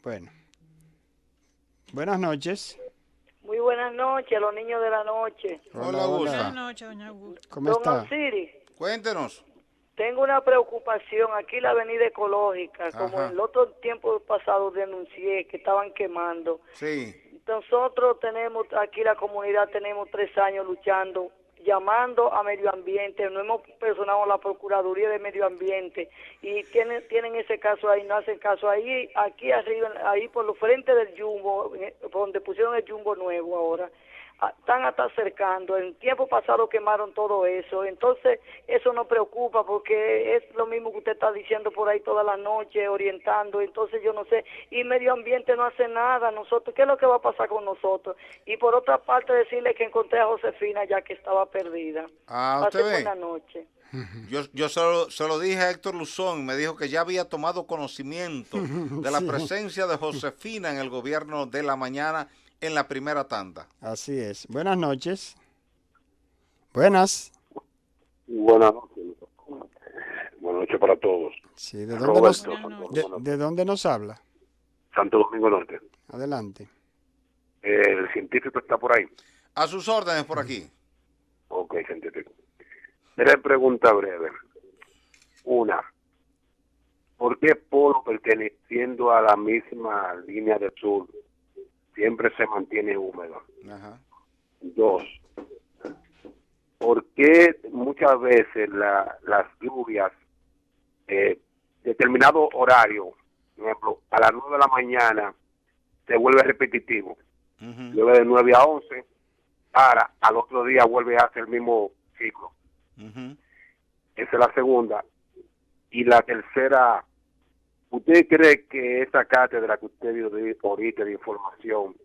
Bueno, buenas noches. Muy buenas noches, los niños de la noche. Hola, Augusta. Buenas noches, doña Augusta. ¿Cómo Don está? Osiris, Cuéntenos. tengo una preocupación. Aquí la avenida ecológica, como Ajá. en el otro tiempo pasado denuncié que estaban quemando. Sí. Nosotros tenemos, aquí la comunidad tenemos 3 años luchando, llamando a medio ambiente, no hemos personado la Procuraduría de Medio Ambiente y tienen ese caso ahí, no hacen caso ahí, aquí arriba, ahí por los frentes del Jumbo, donde pusieron el Jumbo nuevo ahora, están hasta acercando. En tiempo pasado quemaron todo eso, entonces eso nos preocupa porque es lo mismo que usted está diciendo por ahí toda la noche, orientando, entonces yo no sé, y medio ambiente no hace nada, nosotros, ¿qué es lo que va a pasar con nosotros? Y por otra parte decirle que encontré a Josefina ya que estaba perdida. Usted ve. Buena noche. Yo se lo dije a Héctor Luzón, me dijo que ya había tomado conocimiento de la presencia de Josefina en el gobierno de la mañana en la primera tanda. Así es. Buenas noches. Buenas. Buenas noches. Buenas noches para todos. Sí, ¿de dónde nos habla? Santo Domingo Norte. Adelante. El científico está por ahí. A sus órdenes por aquí. Ok, científico. 3 preguntas breves. Una, ¿por qué Polo, perteneciendo a la misma línea del sur, siempre se mantiene húmedo? Ajá. 2, ¿por qué muchas veces las lluvias, determinado horario, por ejemplo, a las 9 de la mañana, se vuelve repetitivo? Llueve de 9 a 11, al otro día vuelve a hacer el mismo ciclo. Esa es la segunda. Y la tercera, ¿usted cree que esa cátedra que usted dio ahorita de información,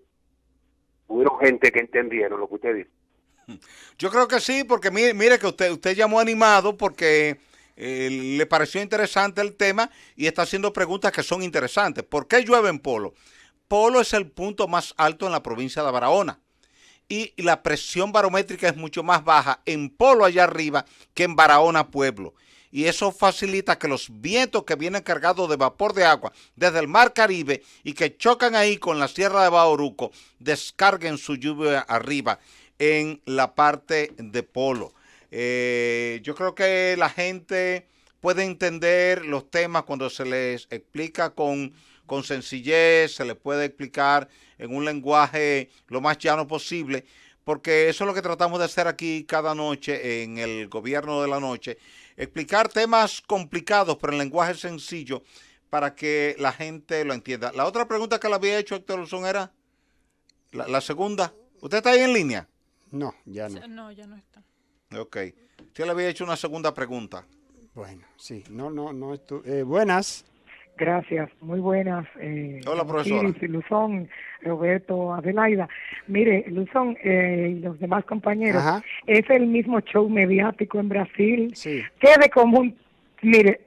hubieron gente que entendieron lo que usted dice? Yo creo que sí, porque mire que usted llamó animado porque le pareció interesante el tema y está haciendo preguntas que son interesantes. ¿Por qué llueve en Polo? Polo es el punto más alto en la provincia de Barahona. Y la presión barométrica es mucho más baja en Polo allá arriba que en Barahona Pueblo. Y eso facilita que los vientos que vienen cargados de vapor de agua desde el Mar Caribe y que chocan ahí con la Sierra de Bauruco descarguen su lluvia arriba en la parte de Polo. Yo creo que la gente puede entender los temas cuando se les explica con sencillez, se les puede explicar en un lenguaje lo más llano posible, porque eso es lo que tratamos de hacer aquí cada noche en el Gobierno de la Noche, explicar temas complicados pero en lenguaje sencillo para que la gente lo entienda. La otra pregunta que le había hecho Héctor Luzón era la segunda. ¿Usted está ahí en línea? No, ya no. No, ya no está. Ok. Usted le había hecho una segunda pregunta. Bueno, sí. No. Buenas. Gracias, muy buenas. Hola, profesora. Luzón, Roberto, Adelaida. Mire, Luzón y los demás compañeros, es el mismo show mediático en Brasil. Sí. ¿Qué de común? Mire,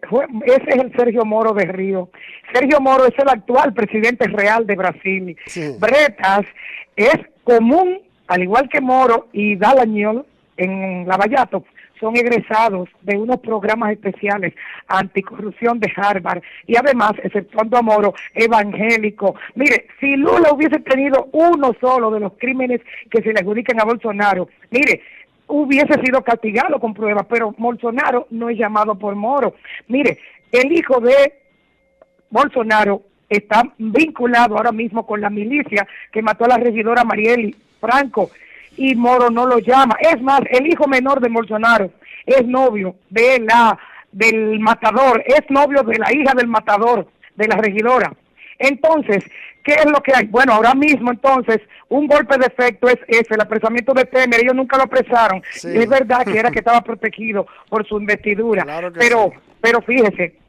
ese es el Sergio Moro de Río. Sergio Moro es el actual presidente real de Brasil. Sí. Bretas es común, al igual que Moro y Dallagnol en Lavallato, son egresados de unos programas especiales anticorrupción de Harvard y además, exceptuando a Moro, evangélico. Mire, si Lula hubiese tenido uno solo de los crímenes que se le adjudican a Bolsonaro, mire, hubiese sido castigado con pruebas, pero Bolsonaro no es llamado por Moro. Mire, el hijo de Bolsonaro está vinculado ahora mismo con la milicia que mató a la regidora Marieli Franco, y Moro no lo llama. Es más, el hijo menor de Bolsonaro es novio del matador, es novio de la hija del matador, de la regidora. Entonces, ¿qué es lo que hay? Bueno, ahora mismo entonces, un golpe de efecto es ese, el apresamiento de Temer. Ellos nunca lo apresaron. Sí. Es verdad que era que estaba protegido por su investidura. Claro que pero fíjese,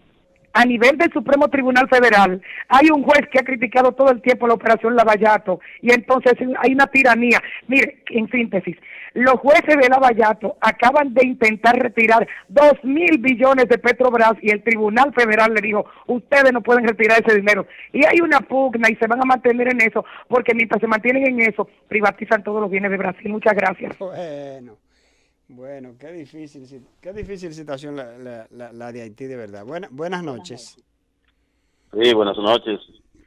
a nivel del Supremo Tribunal Federal, hay un juez que ha criticado todo el tiempo la operación Lavallato, y entonces hay una tiranía. Mire, en síntesis, los jueces de Lavallato acaban de intentar retirar 2.000 billones de Petrobras, y el Tribunal Federal le dijo, ustedes no pueden retirar ese dinero. Y hay una pugna, y se van a mantener en eso, porque mientras se mantienen en eso, privatizan todos los bienes de Brasil. Muchas gracias. Bueno, qué difícil situación la de Haití, de verdad. Buenas noches. Sí, buenas noches.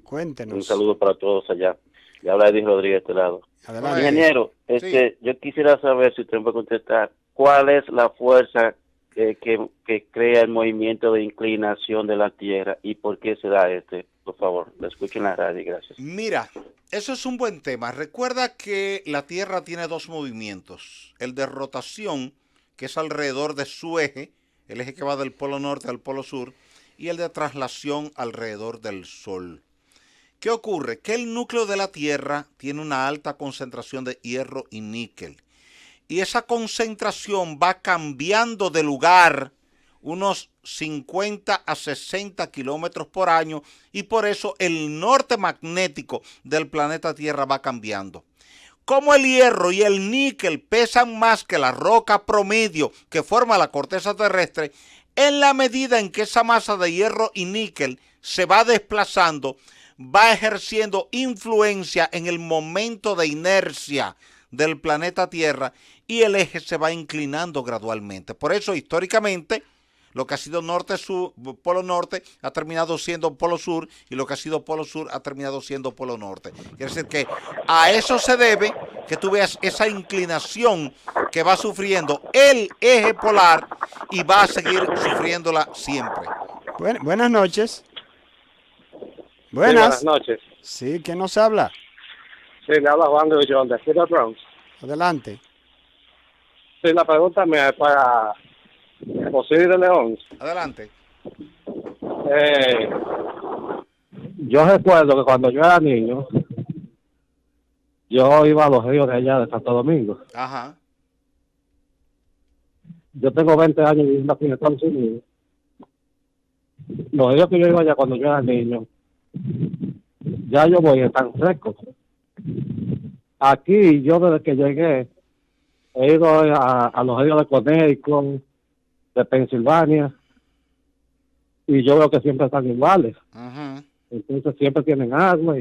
Cuéntenos. Un saludo para todos allá. Le habla Edith Rodríguez de este lado. Adelante. Ingeniero, Sí. Yo quisiera saber si usted me puede contestar, ¿cuál es la fuerza que crea el movimiento de inclinación de la Tierra y por qué se da Por favor, lo escucho en la radio, gracias. Mira, eso es un buen tema. Recuerda que la Tierra tiene 2 movimientos. El de rotación, que es alrededor de su eje, el eje que va del polo norte al polo sur, y el de traslación alrededor del Sol. ¿Qué ocurre? Que el núcleo de la Tierra tiene una alta concentración de hierro y níquel. Y esa concentración va cambiando de lugar unos 50 a 60 kilómetros por año, y por eso el norte magnético del planeta Tierra va cambiando. Como el hierro y el níquel pesan más que la roca promedio que forma la corteza terrestre, en la medida en que esa masa de hierro y níquel se va desplazando, va ejerciendo influencia en el momento de inercia del planeta Tierra, y el eje se va inclinando gradualmente. Por eso, históricamente, lo que ha sido norte-sur, polo norte, ha terminado siendo polo sur, y lo que ha sido polo sur ha terminado siendo polo norte. Quiere decir que a eso se debe que tú veas esa inclinación que va sufriendo el eje polar, y va a seguir sufriéndola siempre. Buenas noches. Buenas noches. Sí, ¿quién nos habla? Sí, le habla Juan de Villón, de aquí de Bronx. Adelante. Sí, la pregunta me es para Osiris de León. Adelante. Yo recuerdo que cuando yo era niño, yo iba a los ríos de allá de Santo Domingo. Ajá. Yo tengo 20 años viviendo aquí en Estados Unidos. Los ríos que yo iba allá cuando yo era niño, ya yo voy, están secos. Aquí, yo desde que llegué, he ido a los ríos de Connecticut, de Pensilvania, y yo veo que siempre están iguales. Uh-huh. Entonces siempre tienen agua.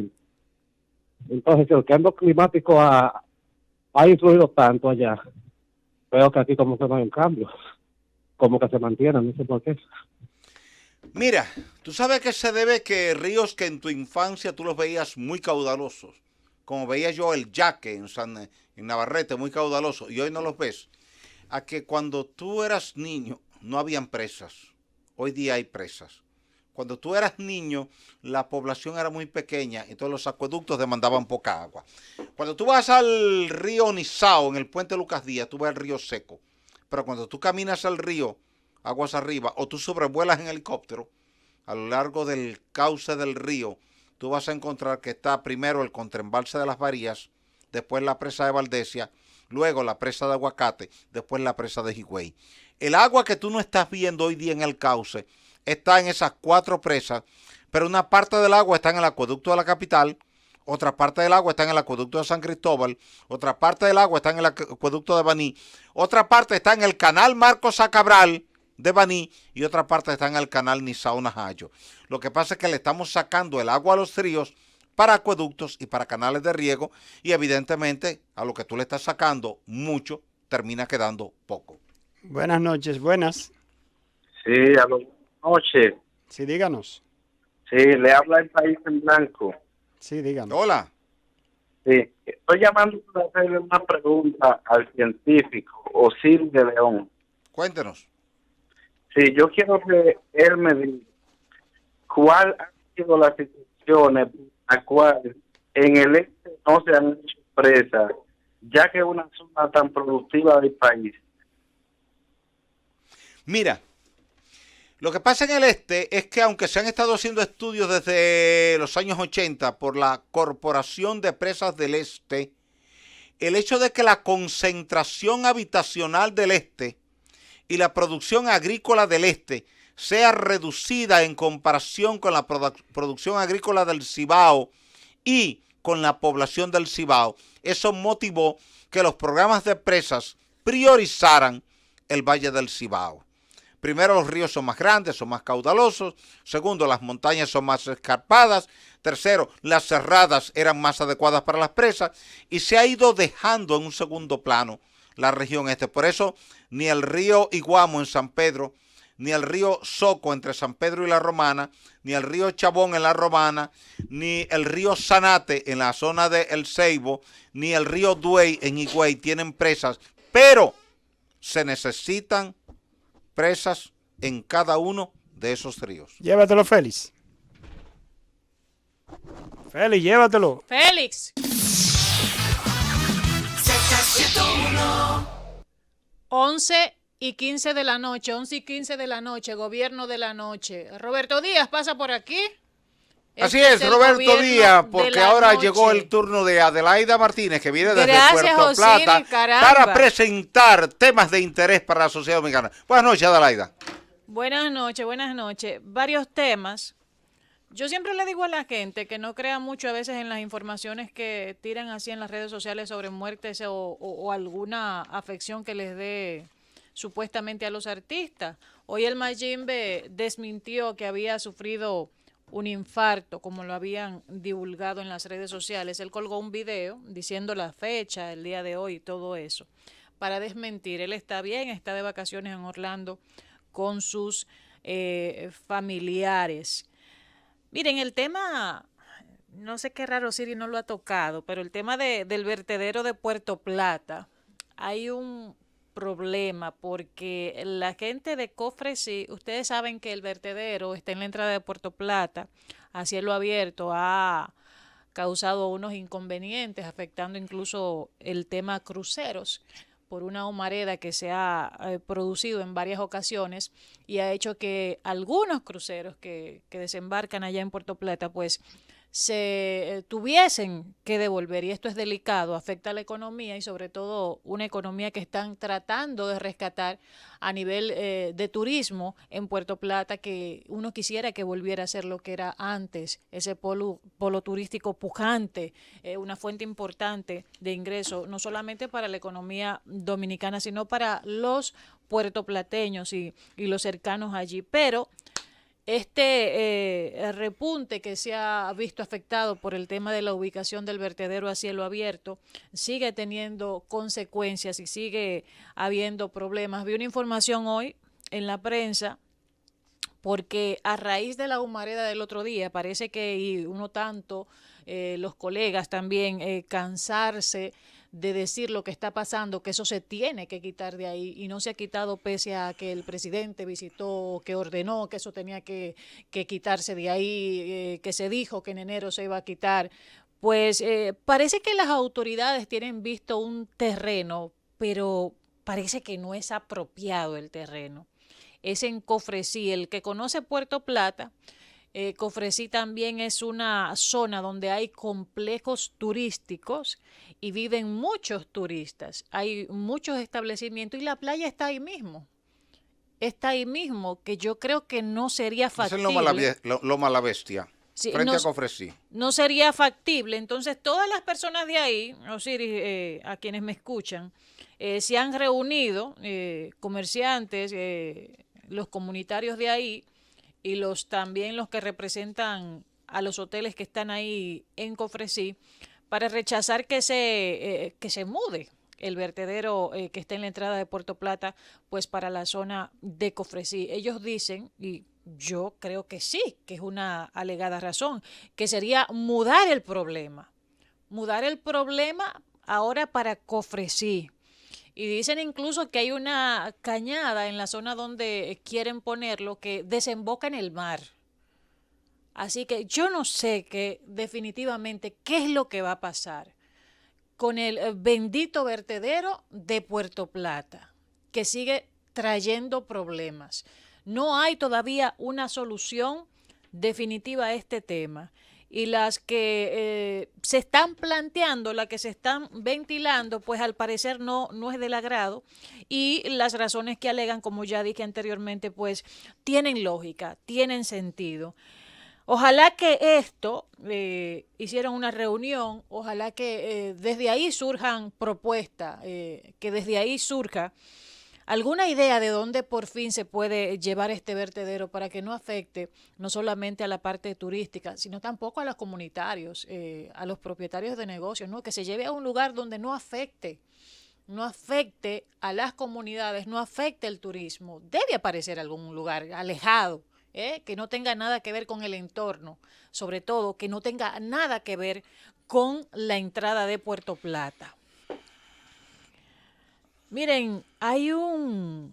Entonces el cambio climático ha influido tanto allá. Veo que aquí como que no hay un cambio, como que se mantiene, no sé por qué. Mira, tú sabes que se debe que ríos que en tu infancia tú los veías muy caudalosos, como veía yo el Yaque en Navarrete, muy caudaloso, y hoy no los ves, a que cuando tú eras niño no habían presas. Hoy día hay presas. Cuando tú eras niño, la población era muy pequeña, entonces los acueductos demandaban poca agua. Cuando tú vas al río Nizao, en el puente Lucas Díaz, tú ves el río seco. Pero cuando tú caminas al río, aguas arriba, o tú sobrevuelas en helicóptero, a lo largo del cauce del río, tú vas a encontrar que está primero el contraembalse de las Varías, después la presa de Valdesia, luego la presa de Aguacate, después la presa de Higüey. El agua que tú no estás viendo hoy día en el cauce está en esas 4 presas, pero una parte del agua está en el acueducto de la capital, otra parte del agua está en el acueducto de San Cristóbal, otra parte del agua está en el acueducto de Baní, otra parte está en el canal Marcos A. Cabral de Baní, y otra parte está en el canal Nizao Najayo. Lo que pasa es que le estamos sacando el agua a los ríos para acueductos y para canales de riego, y evidentemente a lo que tú le estás sacando mucho, termina quedando poco. Buenas noches, buenas. Sí, a las noches. Sí, díganos. Sí, le habla el País en Blanco. Sí, díganos. Hola. Sí, estoy llamando para hacerle una pregunta al científico Osiris de León. Cuéntenos. Sí, yo quiero que él me diga cuál han sido las situaciones a cual en el este no se han hecho presas, ya que es una zona tan productiva del país. Mira, lo que pasa en el este es que aunque se han estado haciendo estudios desde los años 80 por la Corporación de Presas del Este, el hecho de que la concentración habitacional del este y la producción agrícola del este sea reducida en comparación con la producción agrícola del Cibao y con la población del Cibao, eso motivó que los programas de presas priorizaran el Valle del Cibao. Primero, los ríos son más grandes, son más caudalosos. Segundo, las montañas son más escarpadas. Tercero, las cerradas eran más adecuadas para las presas. Y se ha ido dejando en un segundo plano la región este. Por eso, ni el río Iguamo en San Pedro, ni el río Soco entre San Pedro y La Romana, ni el río Chabón en La Romana, ni el río Zanate en la zona de El Ceibo, ni el río Duey en Higüey tienen presas. Pero se necesitan presas en cada uno de esos ríos. Llévatelo, Félix. Félix, llévatelo. Félix. Z101. 11:15 de la noche, 11:15 de la noche, gobierno de la noche. Roberto Díaz pasa por aquí. Así es, Roberto Díaz, porque ahora llegó el turno de Adelaida Martínez, que viene desde Puerto Plata, para presentar temas de interés para la sociedad dominicana. Buenas noches, Adelaida. Buenas noches, buenas noches. Varios temas. Yo siempre le digo a la gente que no crea mucho a veces en las informaciones que tiran así en las redes sociales sobre muertes o alguna afección que les dé supuestamente a los artistas. Hoy el Mayimbe desmintió que había sufrido un infarto, como lo habían divulgado en las redes sociales. Él colgó un video diciendo la fecha, el día de hoy y todo eso, para desmentir. Él está bien, está de vacaciones en Orlando con sus familiares. Miren, el tema, no sé qué raro Siri no lo ha tocado, pero el tema del vertedero de Puerto Plata, hay un problema porque la gente de Cofresí, ustedes saben que el vertedero está en la entrada de Puerto Plata, a cielo abierto, ha causado unos inconvenientes, afectando incluso el tema cruceros, por una humareda que se ha producido en varias ocasiones y ha hecho que algunos cruceros que desembarcan allá en Puerto Plata pues se tuviesen que devolver, y esto es delicado, afecta a la economía y sobre todo una economía que están tratando de rescatar a nivel de turismo en Puerto Plata, que uno quisiera que volviera a ser lo que era antes, ese polo turístico pujante, una fuente importante de ingreso, no solamente para la economía dominicana, sino para los puertoplateños y los cercanos allí, pero este repunte que se ha visto afectado por el tema de la ubicación del vertedero a cielo abierto sigue teniendo consecuencias y sigue habiendo problemas. Vi una información hoy en la prensa porque a raíz de la humareda del otro día parece que y uno tanto, los colegas también, cansarse de decir lo que está pasando, que eso se tiene que quitar de ahí y no se ha quitado pese a que el presidente visitó, que ordenó que eso tenía que quitarse de ahí, que se dijo que en enero se iba a quitar. Pues parece que las autoridades tienen visto un terreno, pero parece que no es apropiado el terreno. Es en Cofresí. El que conoce Puerto Plata, Cofresí también es una zona donde hay complejos turísticos y viven muchos turistas. Hay muchos establecimientos y la playa está ahí mismo. Está ahí mismo, que yo creo que no sería factible. Es en Loma la Bestia, sí, frente a Cofresí. No sería factible. Entonces, todas las personas de ahí, Osiris, a quienes me escuchan, se han reunido, comerciantes, los comunitarios de ahí, y también los que representan a los hoteles que están ahí en Cofresí, para rechazar que se mude el vertedero que está en la entrada de Puerto Plata, pues para la zona de Cofresí. Ellos dicen, y yo creo que sí, que es una alegada razón, que sería mudar el problema ahora para Cofresí. Y dicen incluso que hay una cañada en la zona donde quieren ponerlo que desemboca en el mar. Así que yo no sé definitivamente qué es lo que va a pasar con el bendito vertedero de Puerto Plata, que sigue trayendo problemas. No hay todavía una solución definitiva a este tema. Y las que se están planteando, las que se están ventilando, pues al parecer no es del agrado. Y las razones que alegan, como ya dije anteriormente, pues tienen lógica, tienen sentido. Ojalá que esto, hicieron una reunión, ojalá que desde ahí surjan propuestas, que desde ahí surja alguna idea de dónde por fin se puede llevar este vertedero para que no afecte no solamente a la parte turística, sino tampoco a los comunitarios, a los propietarios de negocios, ¿no? Que se lleve a un lugar donde no afecte a las comunidades, no afecte el turismo. Debe aparecer algún lugar alejado, que no tenga nada que ver con el entorno, sobre todo que no tenga nada que ver con la entrada de Puerto Plata. Miren, hay un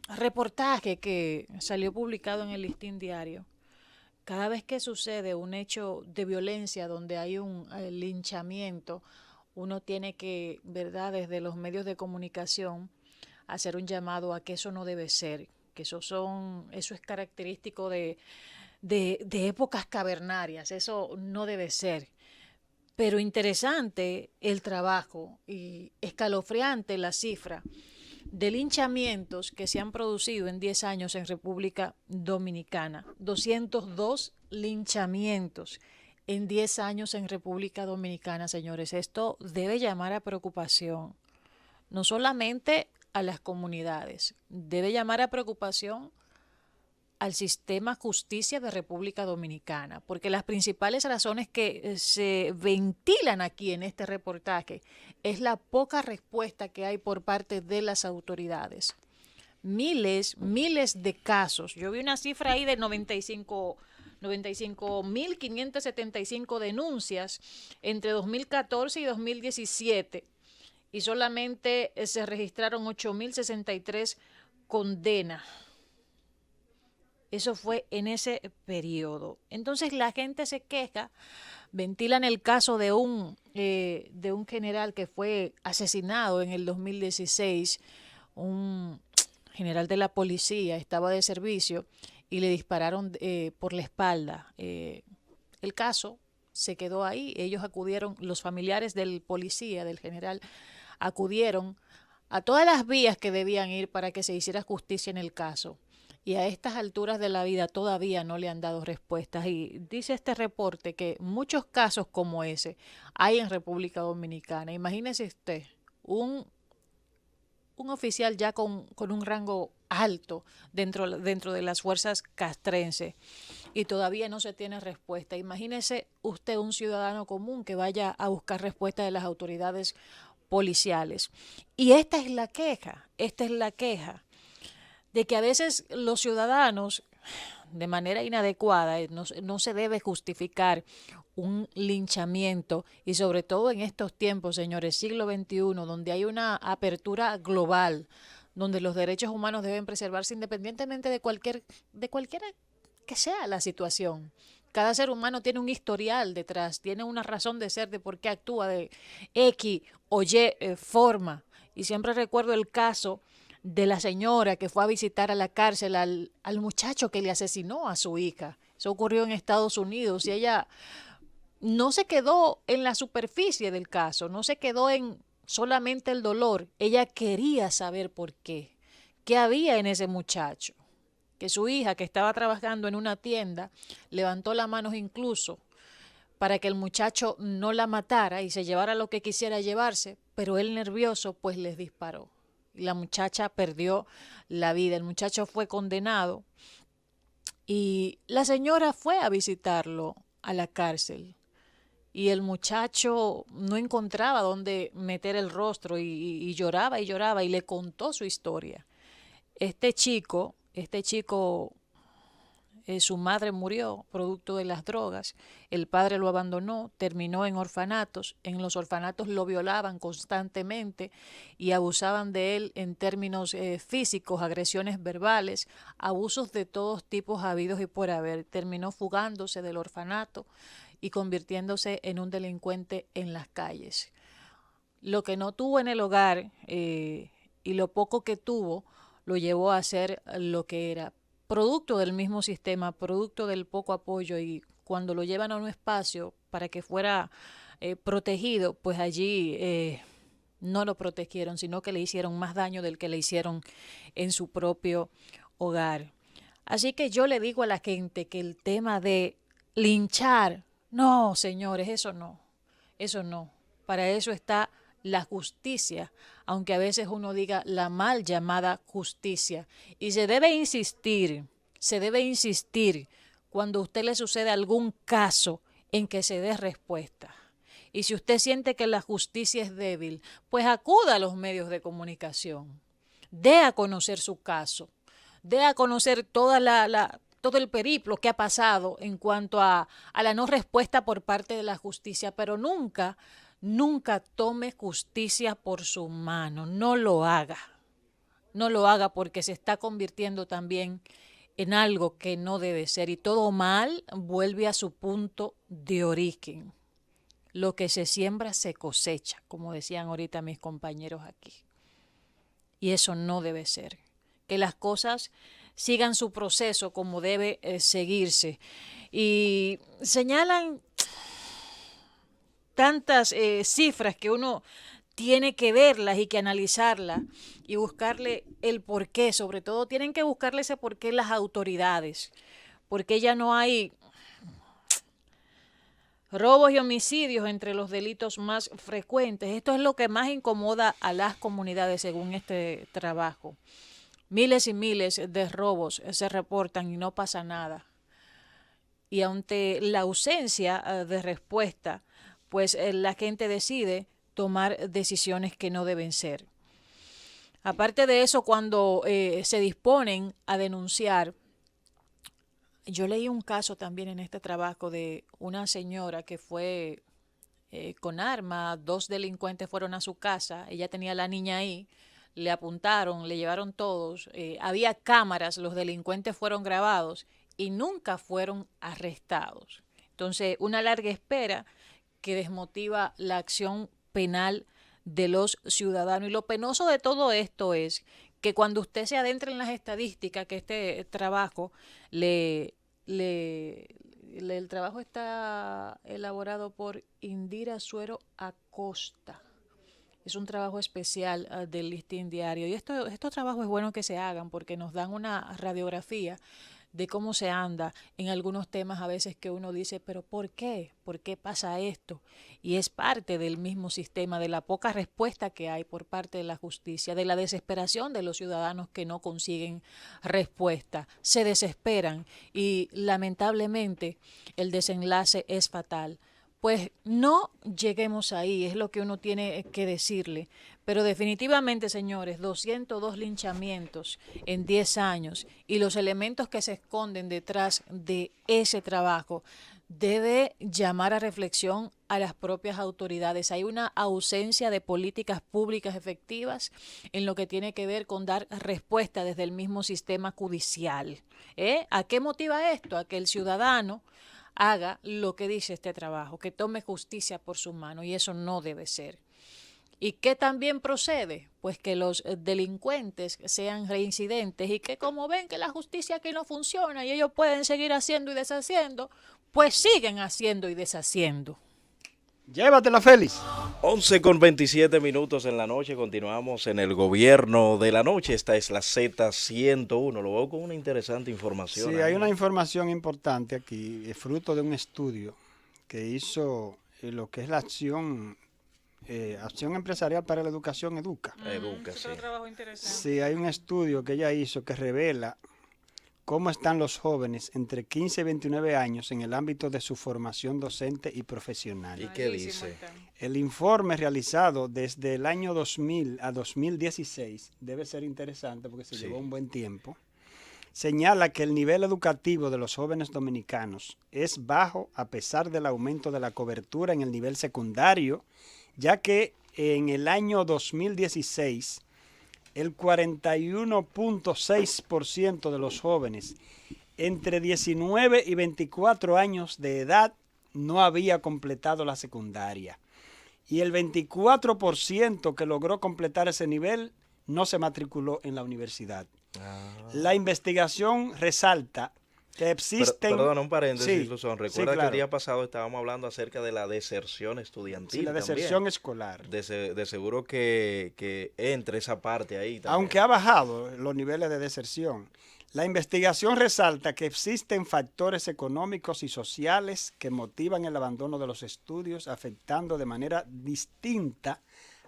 reportaje que salió publicado en el Listín Diario. Cada vez que sucede un hecho de violencia donde hay un linchamiento, uno tiene que, ¿verdad?, desde los medios de comunicación, hacer un llamado a que eso no debe ser, que eso es característico de de épocas cavernarias. Eso no debe ser. Pero interesante el trabajo y escalofriante la cifra de linchamientos que se han producido en 10 años en República Dominicana. 202 linchamientos en 10 años en República Dominicana, señores. Esto debe llamar a preocupación, no solamente a las comunidades, debe llamar a preocupación al sistema justicia de República Dominicana, porque las principales razones que se ventilan aquí en este reportaje es la poca respuesta que hay por parte de las autoridades. Miles de casos. Yo vi una cifra ahí de 95.575 denuncias entre 2014 y 2017 y solamente se registraron 8.063 condenas. Eso fue en ese periodo. Entonces la gente se queja, ventilan el caso de un general que fue asesinado en el 2016, un general de la policía, estaba de servicio y le dispararon por la espalda. El caso se quedó ahí, ellos acudieron, los familiares del policía, del general, acudieron a todas las vías que debían ir para que se hiciera justicia en el caso. Y a estas alturas de la vida todavía no le han dado respuestas. Y dice este reporte que muchos casos como ese hay en República Dominicana. Imagínese usted, un oficial ya con un rango alto dentro de las fuerzas castrenses y todavía no se tiene respuesta. Imagínese usted un ciudadano común que vaya a buscar respuesta de las autoridades policiales. Y esta es la queja, de que a veces los ciudadanos, de manera inadecuada, no se debe justificar un linchamiento, y sobre todo en estos tiempos, señores, siglo XXI, donde hay una apertura global, donde los derechos humanos deben preservarse independientemente de cualquiera que sea la situación. Cada ser humano tiene un historial detrás, tiene una razón de ser de por qué actúa de X o Y forma. Y siempre recuerdo el caso de la señora que fue a visitar a la cárcel al muchacho que le asesinó a su hija. Eso ocurrió en Estados Unidos y ella no se quedó en la superficie del caso, no se quedó en solamente el dolor. Ella quería saber por qué había en ese muchacho. Que su hija, que estaba trabajando en una tienda, levantó las manos incluso para que el muchacho no la matara y se llevara lo que quisiera llevarse, pero él nervioso pues les disparó. Y la muchacha perdió la vida. El muchacho fue condenado y la señora fue a visitarlo a la cárcel. Y el muchacho no encontraba dónde meter el rostro y lloraba y lloraba y le contó su historia. Este chico, su madre murió producto de las drogas, el padre lo abandonó, terminó en orfanatos, en los orfanatos lo violaban constantemente y abusaban de él en términos físicos, agresiones verbales, abusos de todos tipos habidos y por haber. Terminó fugándose del orfanato y convirtiéndose en un delincuente en las calles. Lo que no tuvo en el hogar y lo poco que tuvo lo llevó a ser lo que era, producto del mismo sistema, producto del poco apoyo, y cuando lo llevan a un espacio para que fuera protegido, pues allí no lo protegieron, sino que le hicieron más daño del que le hicieron en su propio hogar. Así que yo le digo a la gente que el tema de linchar, no, señores, eso no, para eso está la justicia, aunque a veces uno diga la mal llamada justicia. Y se debe insistir cuando a usted le sucede algún caso en que se dé respuesta. Y si usted siente que la justicia es débil, pues acuda a los medios de comunicación, dé a conocer su caso, dé a conocer todo el periplo que ha pasado en cuanto a la no respuesta por parte de la justicia, pero nunca tome justicia por su mano, no lo haga porque se está convirtiendo también en algo que no debe ser, y todo mal vuelve a su punto de origen. Lo que se siembra se cosecha, como decían ahorita mis compañeros aquí, y eso no debe ser. Que las cosas sigan su proceso como debe seguirse. Y señalan tantas cifras que uno tiene que verlas y que analizarlas y buscarle el porqué. Sobre todo tienen que buscarle ese porqué las autoridades, porque ya no hay robos y homicidios entre los delitos más frecuentes. Esto es lo que más incomoda a las comunidades según este trabajo. Miles y miles de robos se reportan y no pasa nada. Y ante la ausencia de respuesta, pues la gente decide tomar decisiones que no deben ser. Aparte de eso, cuando se disponen a denunciar, yo leí un caso también en este trabajo de una señora que fue con arma, 2 delincuentes fueron a su casa, ella tenía a la niña ahí, le apuntaron, le llevaron todos, había cámaras, los delincuentes fueron grabados y nunca fueron arrestados. Entonces, una larga espera que desmotiva la acción penal de los ciudadanos. Y lo penoso de todo esto es que cuando usted se adentra en las estadísticas, que este trabajo el trabajo está elaborado por Indira Suero Acosta. Es un trabajo especial del Listín Diario. Y estos trabajos es bueno que se hagan porque nos dan una radiografía de cómo se anda en algunos temas a veces que uno dice, pero ¿por qué? ¿Por qué pasa esto? Y es parte del mismo sistema, de la poca respuesta que hay por parte de la justicia, de la desesperación de los ciudadanos que no consiguen respuesta. Se desesperan y lamentablemente el desenlace es fatal. Pues no lleguemos ahí, es lo que uno tiene que decirle. Pero definitivamente, señores, 202 linchamientos en 10 años y los elementos que se esconden detrás de ese trabajo debe llamar a reflexión a las propias autoridades. Hay una ausencia de políticas públicas efectivas en lo que tiene que ver con dar respuesta desde el mismo sistema judicial. ¿A qué motiva esto? A que el ciudadano haga lo que dice este trabajo, que tome justicia por su mano, y eso no debe ser. ¿Y qué también procede? Pues que los delincuentes sean reincidentes y que como ven que la justicia aquí no funciona y ellos pueden seguir haciendo y deshaciendo, pues siguen haciendo y deshaciendo. Llévatela, Félix. 11:27 en la noche, continuamos en el gobierno de la noche. Esta es la Z101. Lo veo con una interesante información. Sí, hay una información importante aquí, fruto de un estudio que hizo lo que es la Acción Empresarial para la Educación, EDUCA. Sí. Trabajo interesante. Sí, hay un estudio que ella hizo que revela cómo están los jóvenes entre 15 y 29 años en el ámbito de su formación docente y profesional. ¿Y qué dice? El informe realizado desde el año 2000 a 2016, debe ser interesante porque se llevó un buen tiempo, señala que el nivel educativo de los jóvenes dominicanos es bajo a pesar del aumento de la cobertura en el nivel secundario, ya que en el año 2016 el 41.6% de los jóvenes entre 19 y 24 años de edad no había completado la secundaria. Y el 24% que logró completar ese nivel no se matriculó en la universidad. La investigación resalta que existen... Perdón, un paréntesis, Luzón. Recuerda claro, que el día pasado estábamos hablando acerca de la deserción estudiantil. Sí, la deserción también. escolar. De seguro que entre esa parte ahí también. Aunque ha bajado los niveles de deserción, la investigación resalta que existen factores económicos y sociales que motivan el abandono de los estudios, afectando de manera distinta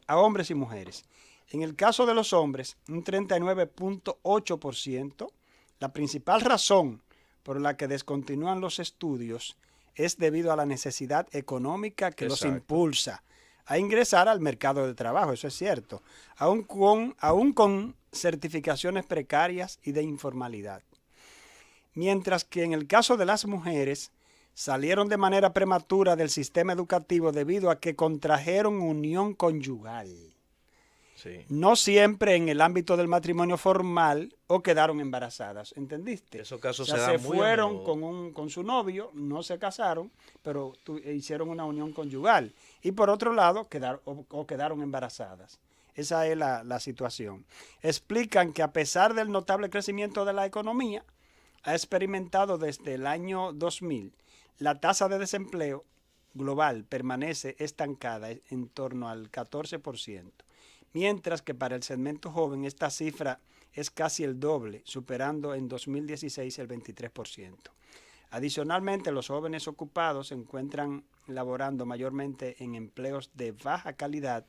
a hombres y mujeres. En el caso de los hombres, un 39.8%, la principal razón por la que descontinúan los estudios es debido a la necesidad económica que los impulsa a ingresar al mercado de trabajo, eso es cierto, aún con certificaciones precarias y de informalidad. Mientras que en el caso de las mujeres, salieron de manera prematura del sistema educativo debido a que contrajeron unión conyugal. Sí. No siempre en el ámbito del matrimonio formal o quedaron embarazadas, ¿entendiste? Esos casos se fueron con su novio, no se casaron, pero hicieron una unión conyugal. Y por otro lado, quedaron embarazadas. Esa es la situación. Explican que a pesar del notable crecimiento de la economía, ha experimentado desde el año 2000, la tasa de desempleo global permanece estancada en torno al 14%, mientras que para el segmento joven esta cifra es casi el doble, superando en 2016 el 23%. Adicionalmente, los jóvenes ocupados se encuentran laborando mayormente en empleos de baja calidad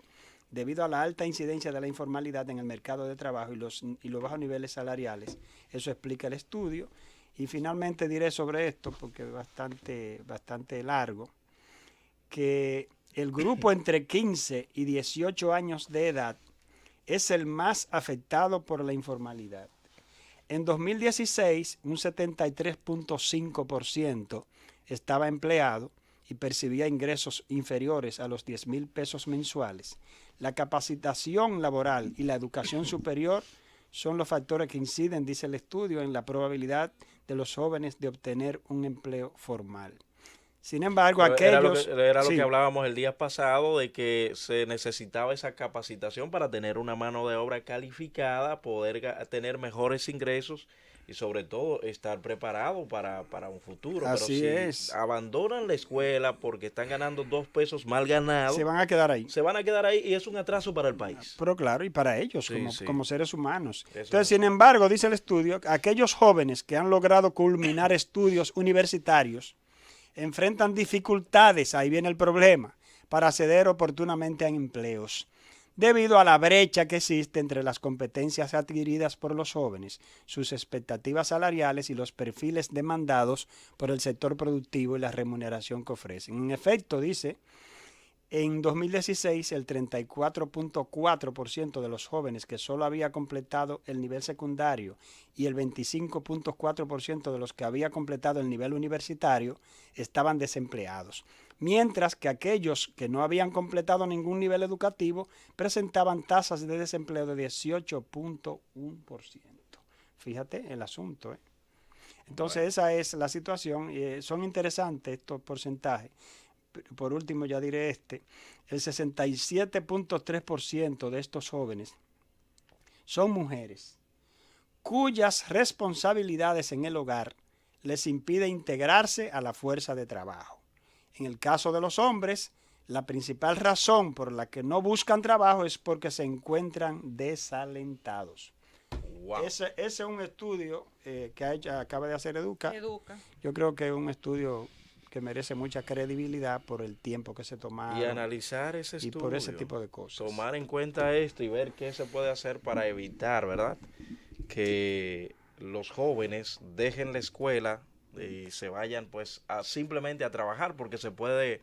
debido a la alta incidencia de la informalidad en el mercado de trabajo y los bajos niveles salariales. Eso explica el estudio. Y finalmente diré sobre esto, porque es bastante largo, que el grupo entre 15 y 18 años de edad es el más afectado por la informalidad. En 2016, un 73.5% estaba empleado y percibía ingresos inferiores a los 10,000 pesos mensuales. La capacitación laboral y la educación superior son los factores que inciden, dice el estudio, en la probabilidad de los jóvenes de obtener un empleo formal. Sin embargo, aquellos... Era lo que hablábamos el día pasado, de que se necesitaba esa capacitación para tener una mano de obra calificada, poder tener mejores ingresos y sobre todo estar preparado para un futuro. Así Pero si abandonan la escuela porque están ganando 2 pesos mal ganados, se van a quedar ahí. Se van a quedar ahí y es un atraso para el país. Pero claro, y para ellos Sí, como seres humanos. Eso Entonces, sin embargo, dice el estudio, aquellos jóvenes que han logrado culminar estudios universitarios enfrentan dificultades, ahí viene el problema, para acceder oportunamente a empleos, debido a la brecha que existe entre las competencias adquiridas por los jóvenes, sus expectativas salariales y los perfiles demandados por el sector productivo y la remuneración que ofrecen. En efecto, dice, en 2016 el 34.4% de los jóvenes que solo había completado el nivel secundario y el 25.4% de los que había completado el nivel universitario estaban desempleados, mientras que aquellos que no habían completado ningún nivel educativo presentaban tasas de desempleo de 18.1%. Fíjate el asunto, ¿eh? Entonces esa es la situación. Son interesantes estos porcentajes. Por último, ya diré el 67.3% de estos jóvenes son mujeres cuyas responsabilidades en el hogar les impide integrarse a la fuerza de trabajo. En el caso de los hombres, la principal razón por la que no buscan trabajo es porque se encuentran desalentados. Wow. Ese es un estudio que acaba de hacer Educa. Yo creo que es un estudio que merece mucha credibilidad por el tiempo que se tomaron. Y analizar ese estudio. Y por ese tipo de cosas. Tomar en cuenta esto y ver qué se puede hacer para evitar, ¿verdad?, que los jóvenes dejen la escuela y se vayan pues simplemente a trabajar, porque se puede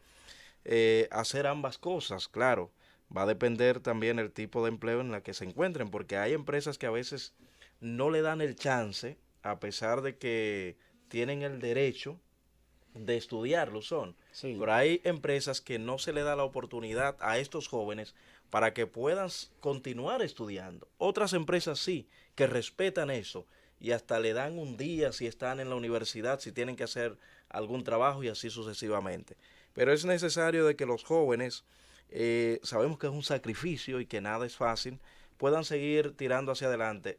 hacer ambas cosas, claro. Va a depender también el tipo de empleo en la que se encuentren, porque hay empresas que a veces no le dan el chance, a pesar de que tienen el derecho de estudiarlo, sí. Pero hay empresas que no se le da la oportunidad a estos jóvenes para que puedan continuar estudiando. Otras empresas sí, que respetan eso y hasta le dan un día si están en la universidad, si tienen que hacer algún trabajo y así sucesivamente. Pero es necesario de que los jóvenes, sabemos que es un sacrificio y que nada es fácil, puedan seguir tirando hacia adelante.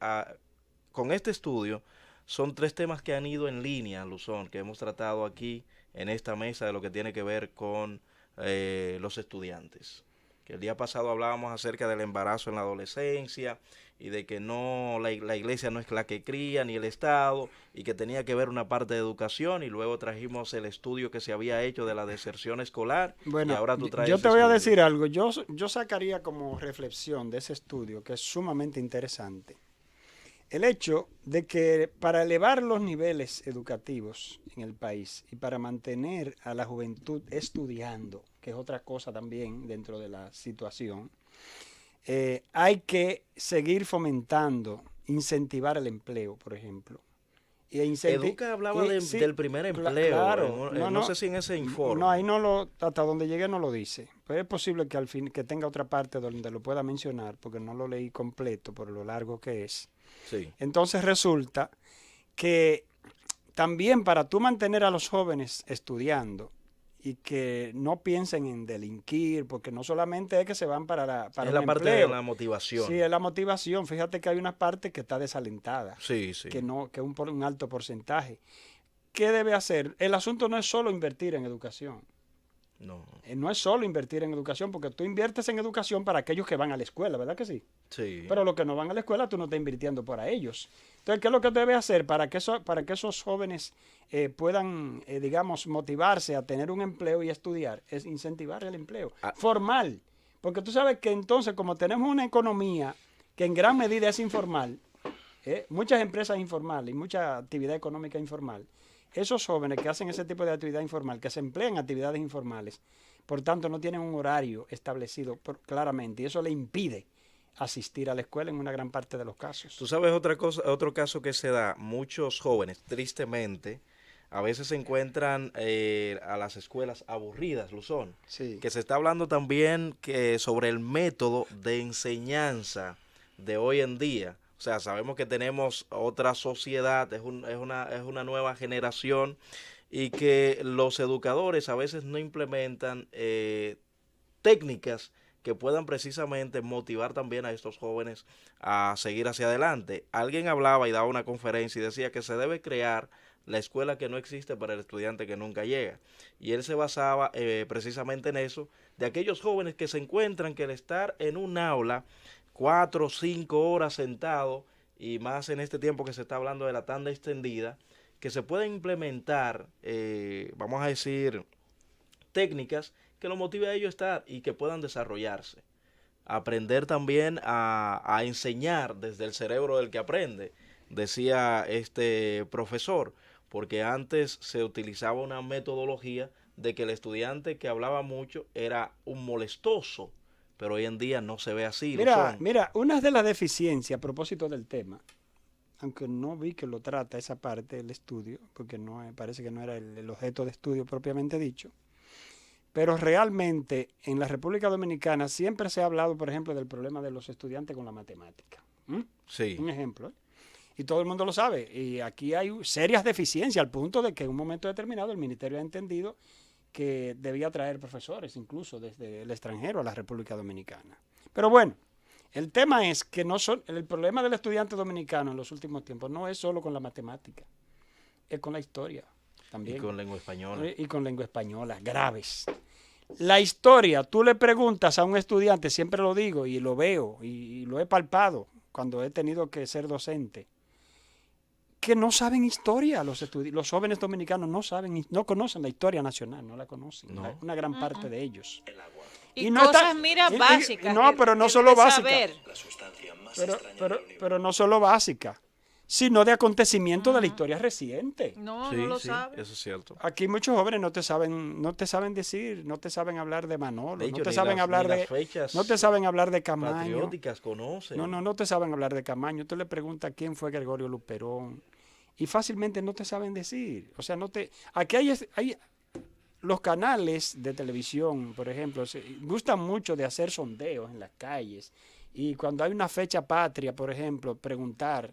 Con este estudio, son 3 temas que han ido en línea, Luzón, que hemos tratado aquí en esta mesa de lo que tiene que ver con los estudiantes. Que el día pasado hablábamos acerca del embarazo en la adolescencia y de que no la iglesia no es la que cría ni el Estado y que tenía que ver una parte de educación, y luego trajimos el estudio que se había hecho de la deserción escolar. Bueno, y ahora tú traes yo te voy a decir algo. Yo sacaría como reflexión de ese estudio, que es sumamente interesante, el hecho de que para elevar los niveles educativos en el país y para mantener a la juventud estudiando, que es otra cosa también dentro de la situación, hay que seguir fomentando, incentivar el empleo, por ejemplo. Educa hablaba del primer empleo, claro, no sé si en ese informe. No, ahí hasta donde llegué no lo dice, pero es posible que al fin que tenga otra parte donde lo pueda mencionar, porque no lo leí completo por lo largo que es. Sí. Entonces resulta que también para tú mantener a los jóvenes estudiando y que no piensen en delinquir, porque no solamente es que se van para es un la parte empleo. de la motivación. Sí, es la motivación. Fíjate que hay una parte que está desalentada, sí. que un alto porcentaje. ¿Qué debe hacer? El asunto no es solo invertir en educación. No. No es solo invertir en educación, porque tú inviertes en educación para aquellos que van a la escuela, ¿verdad que sí? Sí. Pero los que no van a la escuela, tú no estás invirtiendo para ellos. Entonces, ¿qué es lo que debe hacer para que esos jóvenes puedan, digamos, motivarse a tener un empleo y estudiar? Es incentivar el empleo formal. Porque tú sabes que entonces, como tenemos una economía que en gran medida es informal, muchas empresas informales y mucha actividad económica informal, esos jóvenes que hacen ese tipo de actividad informal, que se emplean en actividades informales, por tanto no tienen un horario establecido claramente y eso le impide asistir a la escuela en una gran parte de los casos. Tú sabes otro caso que se da, muchos jóvenes, tristemente, a veces se encuentran a las escuelas aburridas, Luzón. Sí. Que se está hablando también sobre el método de enseñanza de hoy en día. O sea, sabemos que tenemos otra sociedad, es una nueva generación y que los educadores a veces no implementan técnicas que puedan precisamente motivar también a estos jóvenes a seguir hacia adelante. Alguien hablaba y daba una conferencia y decía que se debe crear la escuela que no existe para el estudiante que nunca llega. Y él se basaba precisamente en eso, de aquellos jóvenes que se encuentran que al estar en un aula 4 o 5 horas sentado, y más en este tiempo que se está hablando de la tanda extendida, que se pueden implementar, vamos a decir, técnicas que lo motive a ellos a estar y que puedan desarrollarse. Aprender también a enseñar desde el cerebro del que aprende, decía este profesor, porque antes se utilizaba una metodología de que el estudiante que hablaba mucho era un molestoso, pero hoy en día no se ve así. Mira, una de las deficiencias a propósito del tema, aunque no vi que lo trata esa parte del estudio, porque parece que no era el objeto de estudio propiamente dicho, pero realmente en la República Dominicana siempre se ha hablado, por ejemplo, del problema de los estudiantes con la matemática. Sí. Un ejemplo. Y todo el mundo lo sabe. Y aquí hay serias deficiencias al punto de que en un momento determinado el ministerio ha entendido que debía traer profesores incluso desde el extranjero a la República Dominicana. Pero bueno, el tema es que el problema del estudiante dominicano en los últimos tiempos no es solo con la matemática, es con la historia también. Y con lengua española. Y con lengua española, graves. La historia, tú le preguntas a un estudiante, siempre lo digo y lo veo y lo he palpado cuando he tenido que ser docente, que no saben historia. Los jóvenes dominicanos no conocen la historia nacional, no la conocen, no. Una gran parte de ellos. Y no cosas, básicas. No, pero no solo básicas. Pero no solo básicas, sino de acontecimientos de la historia reciente. No lo saben. Eso es cierto. Aquí muchos jóvenes no te saben decir, no te saben hablar de Manolo, no te saben hablar de Camaño. Patrióticas conocen. No te saben hablar de Camaño. Tú le preguntas quién fue Gregorio Luperón y fácilmente no te saben decir. O sea, aquí hay los canales de televisión, por ejemplo, gustan mucho de hacer sondeos en las calles y cuando hay una fecha patria, por ejemplo, preguntar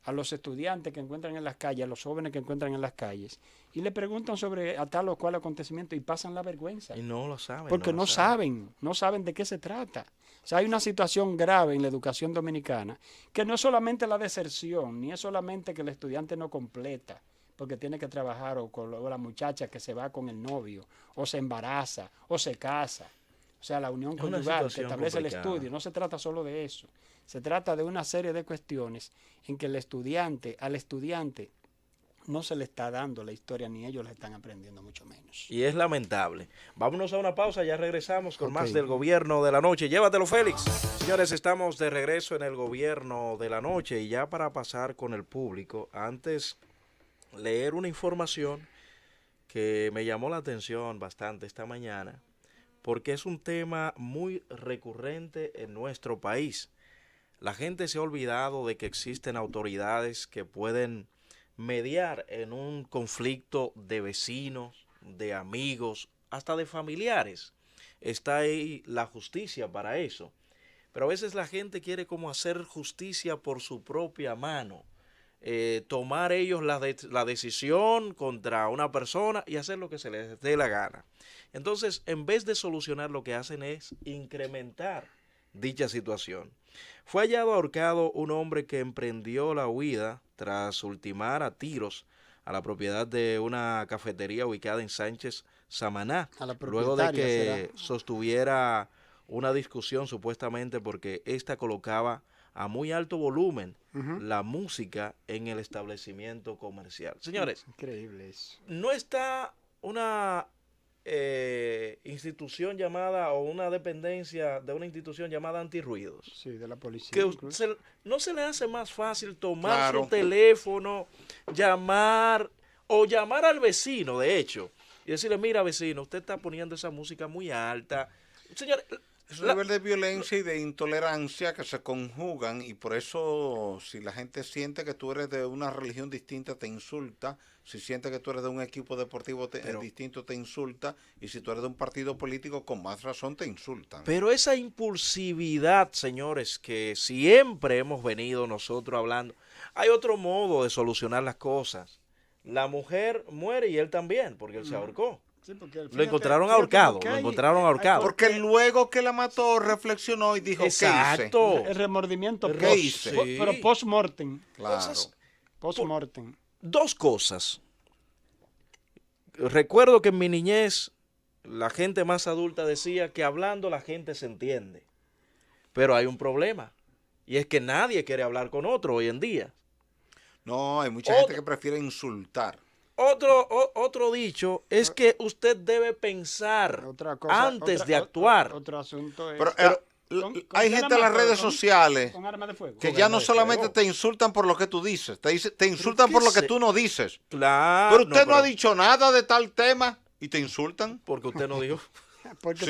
a los estudiantes que encuentran en las calles, a los jóvenes que encuentran en las calles, y le preguntan sobre a tal o cual acontecimiento y pasan la vergüenza. Y no lo saben. Porque no saben de qué se trata. O sea, hay una situación grave en la educación dominicana, que no es solamente la deserción, ni es solamente que el estudiante no completa, porque tiene que trabajar, o la muchacha que se va con el novio, o se embaraza, o se casa. O sea, la unión conyugal que establece el estudio. No se trata solo de eso. Se trata de una serie de cuestiones en que al estudiante no se le está dando la historia, ni ellos la están aprendiendo, mucho menos. Y es lamentable. Vámonos a una pausa, ya regresamos con más del Gobierno de la Noche. Llévatelo, Félix. Señores, estamos de regreso en el Gobierno de la Noche y ya para pasar con el público, antes leer una información que me llamó la atención bastante esta mañana, porque es un tema muy recurrente en nuestro país. La gente se ha olvidado de que existen autoridades que pueden mediar en un conflicto de vecinos, de amigos, hasta de familiares. Está ahí la justicia para eso. Pero a veces la gente quiere como hacer justicia por su propia mano. tomar ellos la decisión contra una persona y hacer lo que se les dé la gana. Entonces, en vez de solucionar, lo que hacen es incrementar dicha situación. Fue hallado ahorcado un hombre que emprendió la huida tras ultimar a tiros a la propiedad de una cafetería ubicada en Sánchez Samaná, luego de que sostuviera una discusión supuestamente porque ésta colocaba a muy alto volumen la música en el establecimiento comercial. Señores, increíble eso. No está una institución llamada, o una dependencia de una institución llamada antirruidos. Sí, de la policía. Que no se le hace más fácil tomar su teléfono, llamar al vecino, de hecho, y decirle, mira vecino, usted está poniendo esa música muy alta. Señor, es un nivel de violencia y de intolerancia que se conjugan, y por eso si la gente siente que tú eres de una religión distinta te insulta, si siente que tú eres de un equipo deportivo distinto te insulta, y si tú eres de un partido político con más razón te insultan. Pero esa impulsividad, señores, que siempre hemos venido nosotros hablando, hay otro modo de solucionar las cosas. La mujer muere y él también, porque él se ahorcó. Sí, lo encontraron ahorcado, Porque luego que la mató reflexionó y dijo, exacto, ¿qué hice? El remordimiento. ¿Qué hice? Pero post-mortem. Claro. Post-mortem. Dos cosas. Recuerdo que en mi niñez la gente más adulta decía que hablando la gente se entiende. Pero hay un problema. Y es que nadie quiere hablar con otro hoy en día. No, hay mucha gente que prefiere insultar. Otro dicho es que usted debe pensar antes de actuar. Otro asunto es... Hay gente en las redes sociales con arma de fuego. que ya no solamente te insultan por lo que tú dices, te insultan por lo que tú no dices. Claro. Pero usted no ha dicho nada de tal tema y te insultan. Porque usted no dijo. Porque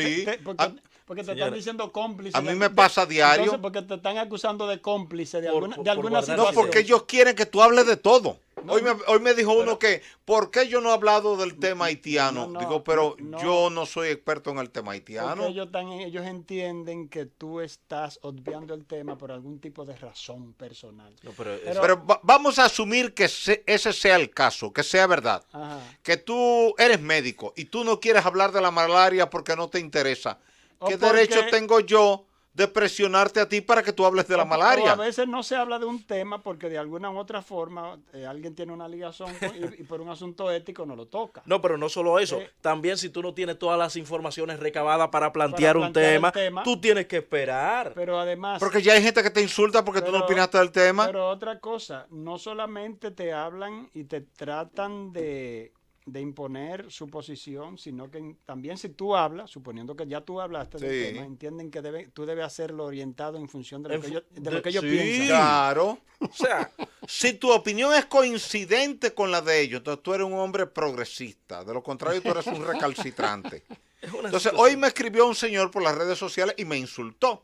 te están diciendo cómplice. A mí me pasa a diario. Entonces, porque te están acusando de cómplice de alguna situación. No, porque ellos quieren que tú hables de todo. Hoy me dijo uno que, ¿por qué yo no he hablado del tema haitiano? Digo, pero yo no soy experto en el tema haitiano. Porque ellos entienden que tú estás obviando el tema por algún tipo de razón personal. Pero vamos a asumir que ese sea el caso, que sea verdad. Ajá. Que tú eres médico y tú no quieres hablar de la malaria porque no te interesa. ¿Qué derecho tengo yo de presionarte a ti para que tú hables de la malaria? A veces no se habla de un tema porque de alguna u otra forma alguien tiene una ligación y por un asunto ético no lo toca. No, pero no solo eso. También si tú no tienes todas las informaciones recabadas para plantear un tema, tú tienes que esperar. Pero además... Porque ya hay gente que te insulta porque tú no opinaste del tema. Pero otra cosa, no solamente te hablan y te tratan de imponer su posición, sino que también si tú hablas, suponiendo que ya tú hablaste del tema, entienden que tú debes hacerlo orientado en función de lo que ellos piensan. Claro. O sea, si tu opinión es coincidente con la de ellos, entonces tú eres un hombre progresista. De lo contrario, tú eres un recalcitrante. Entonces, hoy me escribió un señor por las redes sociales y me insultó.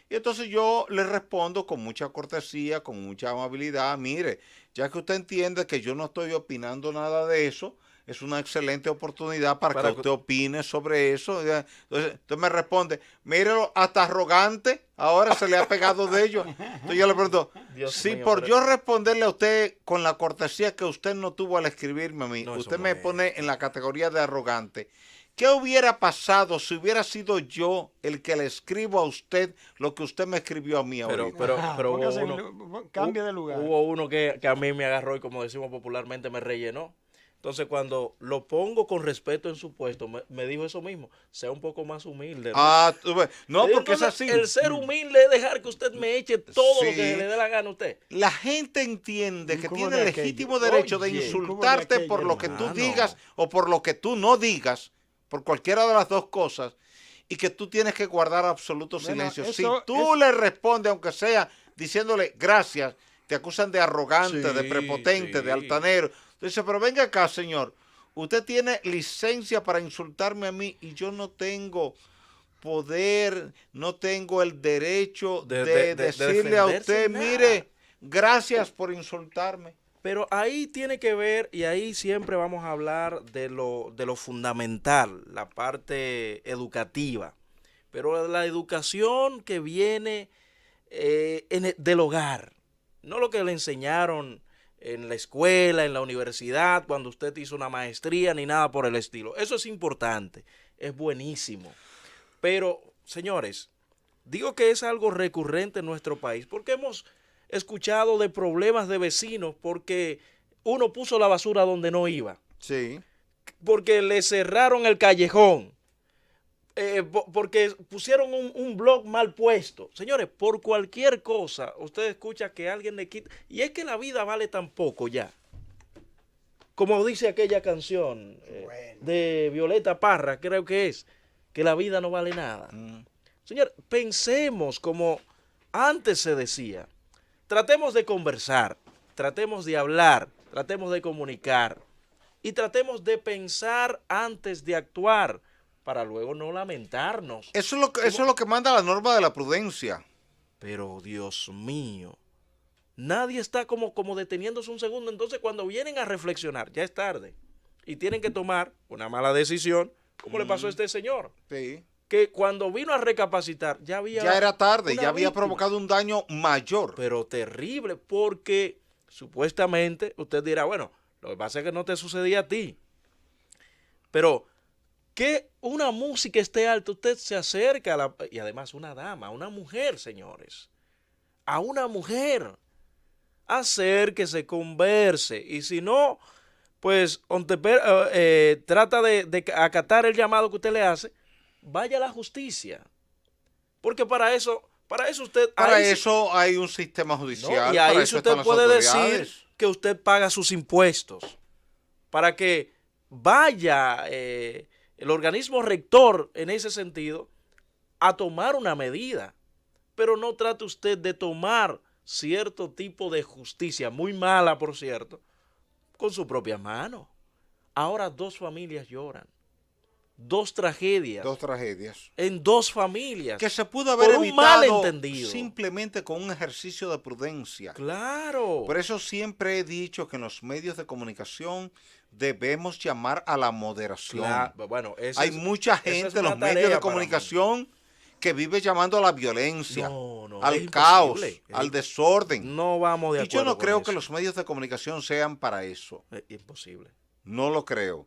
Y entonces yo le respondo con mucha cortesía, con mucha amabilidad, mire, ya que usted entiende que yo no estoy opinando nada de eso, es una excelente oportunidad para que usted opine sobre eso. Entonces me responde, mírelo, hasta arrogante, ahora se le ha pegado de ello. Entonces yo le pregunto, yo responderle a usted con la cortesía que usted no tuvo al escribirme a mí, usted me pone en la categoría de arrogante. ¿Qué hubiera pasado si hubiera sido yo el que le escribo a usted lo que usted me escribió a mí ahorita? Pero cambia de lugar. Hubo uno que a mí me agarró y, como decimos popularmente, me rellenó. Entonces, cuando lo pongo con respeto en su puesto, me dijo eso mismo, sea un poco más humilde. No, porque es así. El ser humilde es dejar que usted me eche todo lo que le dé la gana a usted. La gente entiende que tiene el legítimo derecho de insultarte por lo que tú digas o por lo que tú no digas, por cualquiera de las dos cosas, y que tú tienes que guardar absoluto silencio. Si tú le respondes, aunque sea diciéndole gracias, te acusan de arrogante, de prepotente, de altanero. Dice, pero venga acá, señor, usted tiene licencia para insultarme a mí y yo no tengo poder, no tengo el derecho de decirle a usted, mire, gracias por insultarme. Pero ahí tiene que ver, y ahí siempre vamos a hablar de lo fundamental, la parte educativa. Pero la educación que viene del hogar, no lo que le enseñaron en la escuela, en la universidad, cuando usted hizo una maestría, ni nada por el estilo. Eso es importante, es buenísimo. Pero, señores, digo que es algo recurrente en nuestro país porque hemos escuchado de problemas de vecinos porque uno puso la basura donde no iba. Sí. Porque le cerraron el callejón. Porque pusieron un blog mal puesto. Señores, por cualquier cosa, usted escucha que alguien le quita. Y es que la vida vale tan poco ya. Como dice aquella canción de Violeta Parra, creo que es, que la vida no vale nada. Señor, pensemos como antes se decía. Tratemos de conversar, tratemos de hablar, tratemos de comunicar y tratemos de pensar antes de actuar para luego no lamentarnos. Eso es lo que manda la norma de la prudencia. Pero Dios mío, nadie está como deteniéndose un segundo. Entonces cuando vienen a reflexionar, ya es tarde. Y tienen que tomar una mala decisión, como le pasó a este señor. Sí. Que cuando vino a recapacitar, ya era tarde, ya había provocado un daño mayor. Pero terrible, porque supuestamente usted dirá, bueno, lo que pasa es que no te sucedía a ti. Pero que una música esté alta, usted se acerca y además una dama, una mujer, señores, a una mujer, acérquese, converse, y si no, pues trata de acatar el llamado que usted le hace, vaya a la justicia, porque para eso usted... Para eso hay un sistema judicial. No, y ahí usted puede decir que usted paga sus impuestos, para que vaya el organismo rector en ese sentido a tomar una medida, pero no trate usted de tomar cierto tipo de justicia, muy mala por cierto, con su propia mano. Ahora 2 familias lloran. 2 tragedias. 2 tragedias. En 2 familias. Que se pudo haber por evitado un malentendido. Simplemente con un ejercicio de prudencia. Claro. Por eso siempre he dicho que en los medios de comunicación debemos llamar a la moderación. Claro. Bueno, hay mucha gente en los medios de comunicación que vive llamando a la violencia, al caos, al desorden. No vamos de acuerdo. Y yo no creo que los medios de comunicación sean para eso. Es imposible. No lo creo.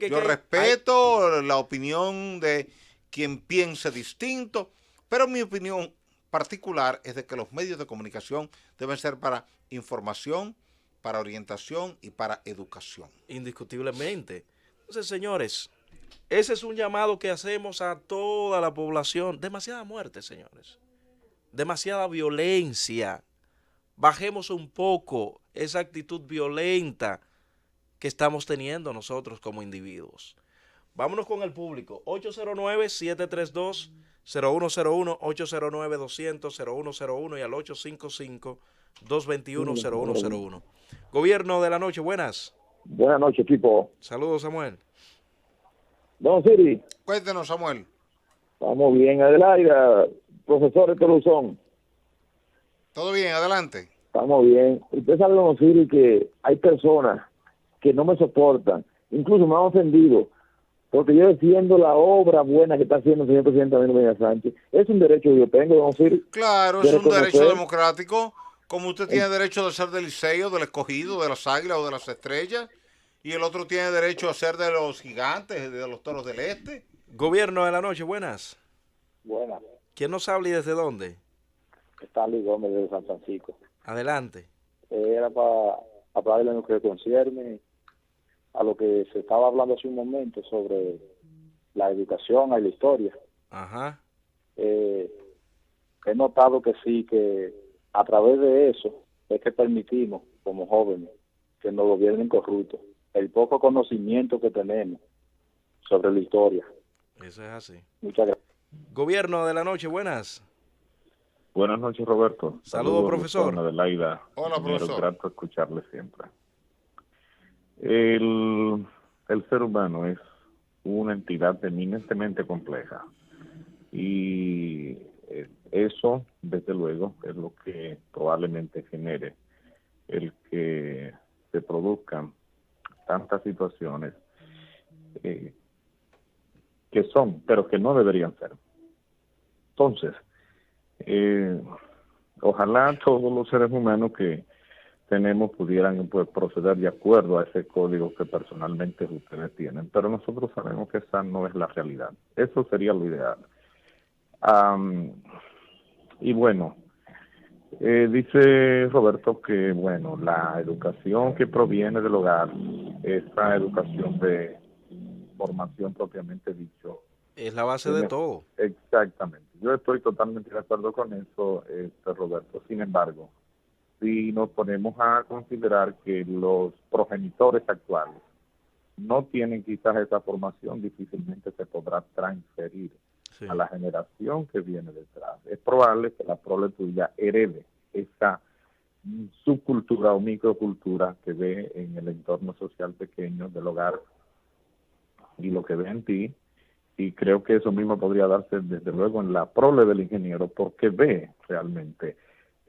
Yo respeto la opinión de quien piense distinto, pero mi opinión particular es de que los medios de comunicación deben ser para información, para orientación y para educación. Indiscutiblemente. Entonces, señores, ese es un llamado que hacemos a toda la población. Demasiada muerte, señores. Demasiada violencia. Bajemos un poco esa actitud violenta que estamos teniendo nosotros como individuos. Vámonos con el público. 809-732-0101, 809-200-0101 y al 855-221-0101. Gobierno de la noche, buenas. Buenas noches, equipo. Saludos, Samuel. Don Siri. Cuéntenos, Samuel. Estamos bien, Adelaida, profesor Héctor Luzón. ¿Todo bien? Adelante. Estamos bien. Usted sabe, don Siri, que hay personas que no me soportan, incluso me han ofendido, porque yo defiendo la obra buena que está haciendo el señor presidente Danilo Medina Sánchez. Es un derecho que yo tengo, don Siri. Claro, es un derecho democrático, como usted tiene derecho de ser del Liceo, del Escogido, de las Águilas o de las Estrellas, y el otro tiene derecho a ser de los Gigantes, de los Toros del Este. Gobierno de la noche, buenas. Buenas. ¿Quién nos habla y desde dónde? Stanley Gómez de San Francisco. Adelante. Era para hablarle en lo que concierne a lo que se estaba hablando hace un momento sobre la educación y la historia. Ajá. He notado que sí, que a través de eso es que permitimos como jóvenes que nos gobiernen corruptos. El poco conocimiento que tenemos sobre la historia. Eso es así. Muchas gracias. Gobierno de la noche, buenas. Buenas noches, Roberto. Saludos, profesor. Adelaida. Hola, profesor. Grato escucharle siempre. El ser humano es una entidad eminentemente compleja y eso, desde luego, es lo que probablemente genere el que se produzcan tantas situaciones que son, pero que no deberían ser. Entonces, ojalá todos los seres humanos que pudieran pues proceder de acuerdo a ese código que personalmente ustedes tienen, pero nosotros sabemos que esa no es la realidad. Eso sería lo ideal. Y bueno, dice Roberto que bueno, la educación que proviene del hogar, esa educación de formación propiamente dicho, es la base de todo. Exactamente. Yo estoy totalmente de acuerdo con eso, Roberto. Sin embargo, si nos ponemos a considerar que los progenitores actuales no tienen quizás esa formación, difícilmente se podrá transferir a la generación que viene detrás. Es probable que la prole tuya herede esa subcultura o microcultura que ve en el entorno social pequeño del hogar y lo que ve en ti, y creo que eso mismo podría darse desde luego en la prole del ingeniero, porque ve realmente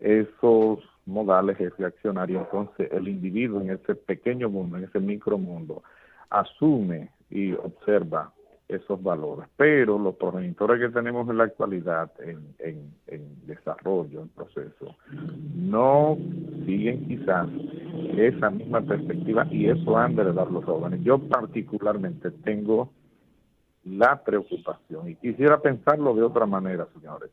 esos modales, ese accionario. Entonces el individuo en ese pequeño mundo, en ese micromundo, asume y observa esos valores, pero los progenitores que tenemos en la actualidad en desarrollo, en proceso, no siguen quizás esa misma perspectiva, y eso han de heredar los jóvenes. Yo particularmente tengo la preocupación, y quisiera pensarlo de otra manera, señores,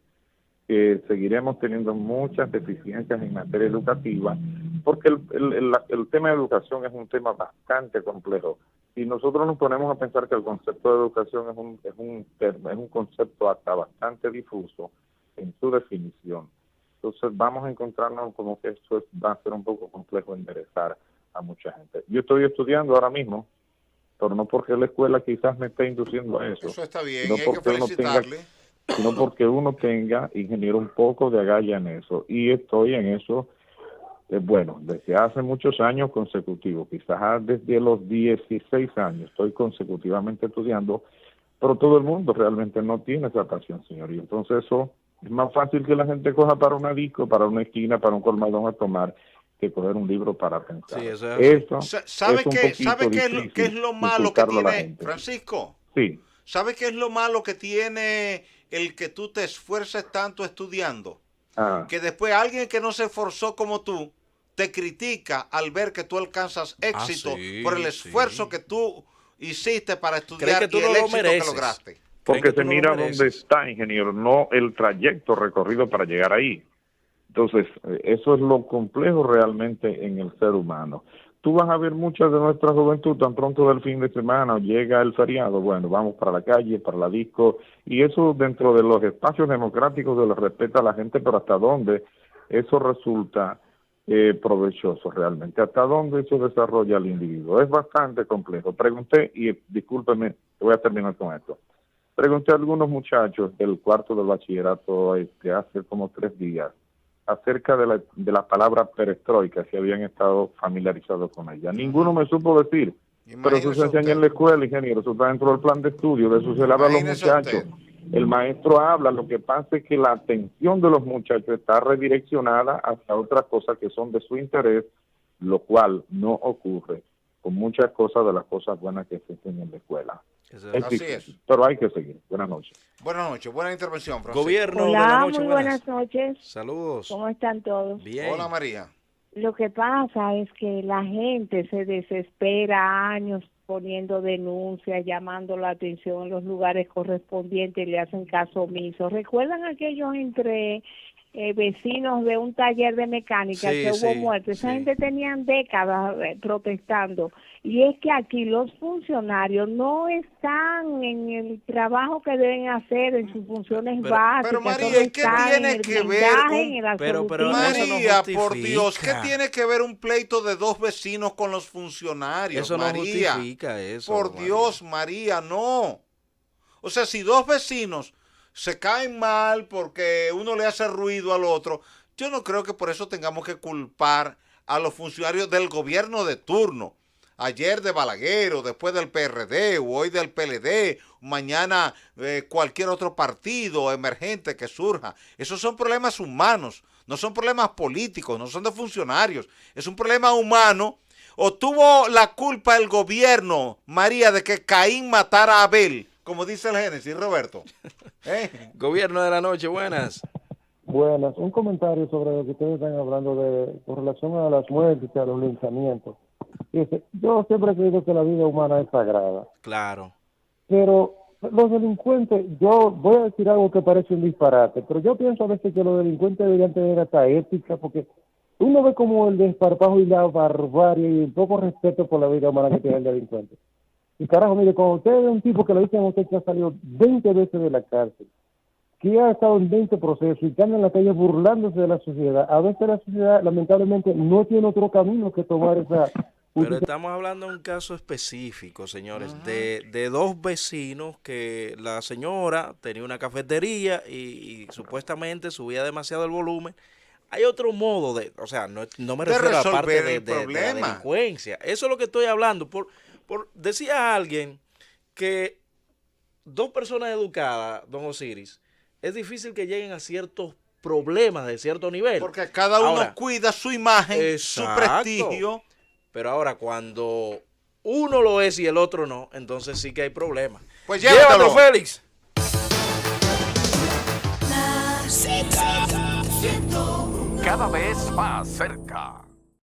que seguiremos teniendo muchas deficiencias en materia educativa, porque el tema de educación es un tema bastante complejo. Y nosotros nos ponemos a pensar que el concepto de educación es un concepto hasta bastante difuso en su definición. Entonces vamos a encontrarnos como que esto va a ser un poco complejo enderezar a mucha gente. Yo estoy estudiando ahora mismo, pero no porque la escuela quizás me esté induciendo a eso. Eso está bien, sino hay que felicitarle. Sino porque uno tenga, ingeniero, un poco de agallas en eso. Y estoy en eso, bueno, desde hace muchos años consecutivos, quizás desde los 16 años estoy consecutivamente estudiando, pero todo el mundo realmente no tiene esa pasión, señor. Y entonces eso es más fácil que la gente coja para una disco, para una esquina, para un colmadón a tomar, que coger un libro para pensar. Sí, eso es así. ¿Sabe qué es lo malo que tiene, Francisco? Sí. ¿Sabe qué es lo malo que tiene el que tú te esfuerces tanto estudiando? Que después alguien que no se esforzó como tú te critica al ver que tú alcanzas éxito por el esfuerzo que tú hiciste para estudiar que tú y el no lo éxito mereces. que lograste. Porque se mira dónde está, ingeniero, no el trayecto recorrido para llegar ahí. Entonces, eso es lo complejo realmente en el ser humano. Tú vas a ver mucha de nuestra juventud tan pronto del fin de semana, llega el feriado, bueno, vamos para la calle, para la disco, y eso dentro de los espacios democráticos de los respeta a la gente, pero hasta dónde eso resulta provechoso realmente, hasta dónde eso desarrolla al individuo. Es bastante complejo. Pregunté, y discúlpeme, voy a terminar con esto. Pregunté a algunos muchachos del cuarto del bachillerato hace como 3 días, acerca de la palabra perestroika, si habían estado familiarizados con ella. Ninguno me supo decir, pero eso se enseña en la escuela, ingeniero, eso está dentro del plan de estudio, de eso se le habla a los muchachos. El maestro habla, lo que pasa es que la atención de los muchachos está redireccionada hacia otras cosas que son de su interés, lo cual no ocurre con muchas cosas de las cosas buenas que se enseñan en la escuela. Así es. Pero hay que seguir. Buenas noches. Buenas noches, buena intervención, Francisco. Gobierno Hola, de la noche, muy buenas noches. Saludos. ¿Cómo están todos? Bien. Hola, María. Lo que pasa es que la gente se desespera años poniendo denuncias, llamando la atención en los lugares correspondientes y le hacen caso omiso. ¿Recuerdan aquellos entre vecinos de un taller de mecánica que hubo muertes? Esa gente tenían décadas protestando. Y es que aquí los funcionarios no están en el trabajo que deben hacer, en sus funciones básicas. Pero María, ¿qué tiene que ver? Pero María, por Dios, ¿qué tiene que ver un pleito de 2 vecinos con los funcionarios? Eso María, no justifica eso. Por Dios, María, no. O sea, si 2 vecinos se caen mal porque uno le hace ruido al otro, yo no creo que por eso tengamos que culpar a los funcionarios del gobierno de turno. Ayer de Balaguer, o después del PRD, o hoy del PLD, mañana cualquier otro partido emergente que surja. Esos son problemas humanos, no son problemas políticos, no son de funcionarios. Es un problema humano. ¿O tuvo la culpa el gobierno, María, de que Caín matara a Abel? Como dice el Génesis, Roberto. Gobierno de la noche, buenas. Buenas, un comentario sobre lo que ustedes están hablando con relación a las muertes y a los linchamientos. Fíjese, yo siempre he creído que la vida humana es sagrada. Claro. Pero los delincuentes, yo voy a decir algo que parece un disparate, pero yo pienso a veces que los delincuentes deberían tener hasta ética, porque uno ve como el desparpajo y la barbarie y el poco respeto por la vida humana que tiene el delincuente. Y carajo, mire, cuando usted ve un tipo que le dicen a usted que ha salido 20 veces de la cárcel, que ha estado en 20 procesos y que anda en la calle burlándose de la sociedad, a veces la sociedad lamentablemente no tiene otro camino que tomar esa... Pero estamos hablando de un caso específico, señores, de dos vecinos que la señora tenía una cafetería y supuestamente subía demasiado el volumen. Hay otro modo o sea, no me refiero a la parte de la delincuencia. Eso es lo que estoy hablando. Decía alguien que dos personas educadas, don Osiris, es difícil que lleguen a ciertos problemas de cierto nivel. Porque cada uno cuida su imagen, su prestigio. Pero ahora cuando uno lo es y el otro no, entonces sí que hay problemas. Pues llévatelo, Félix. Cada vez más cerca.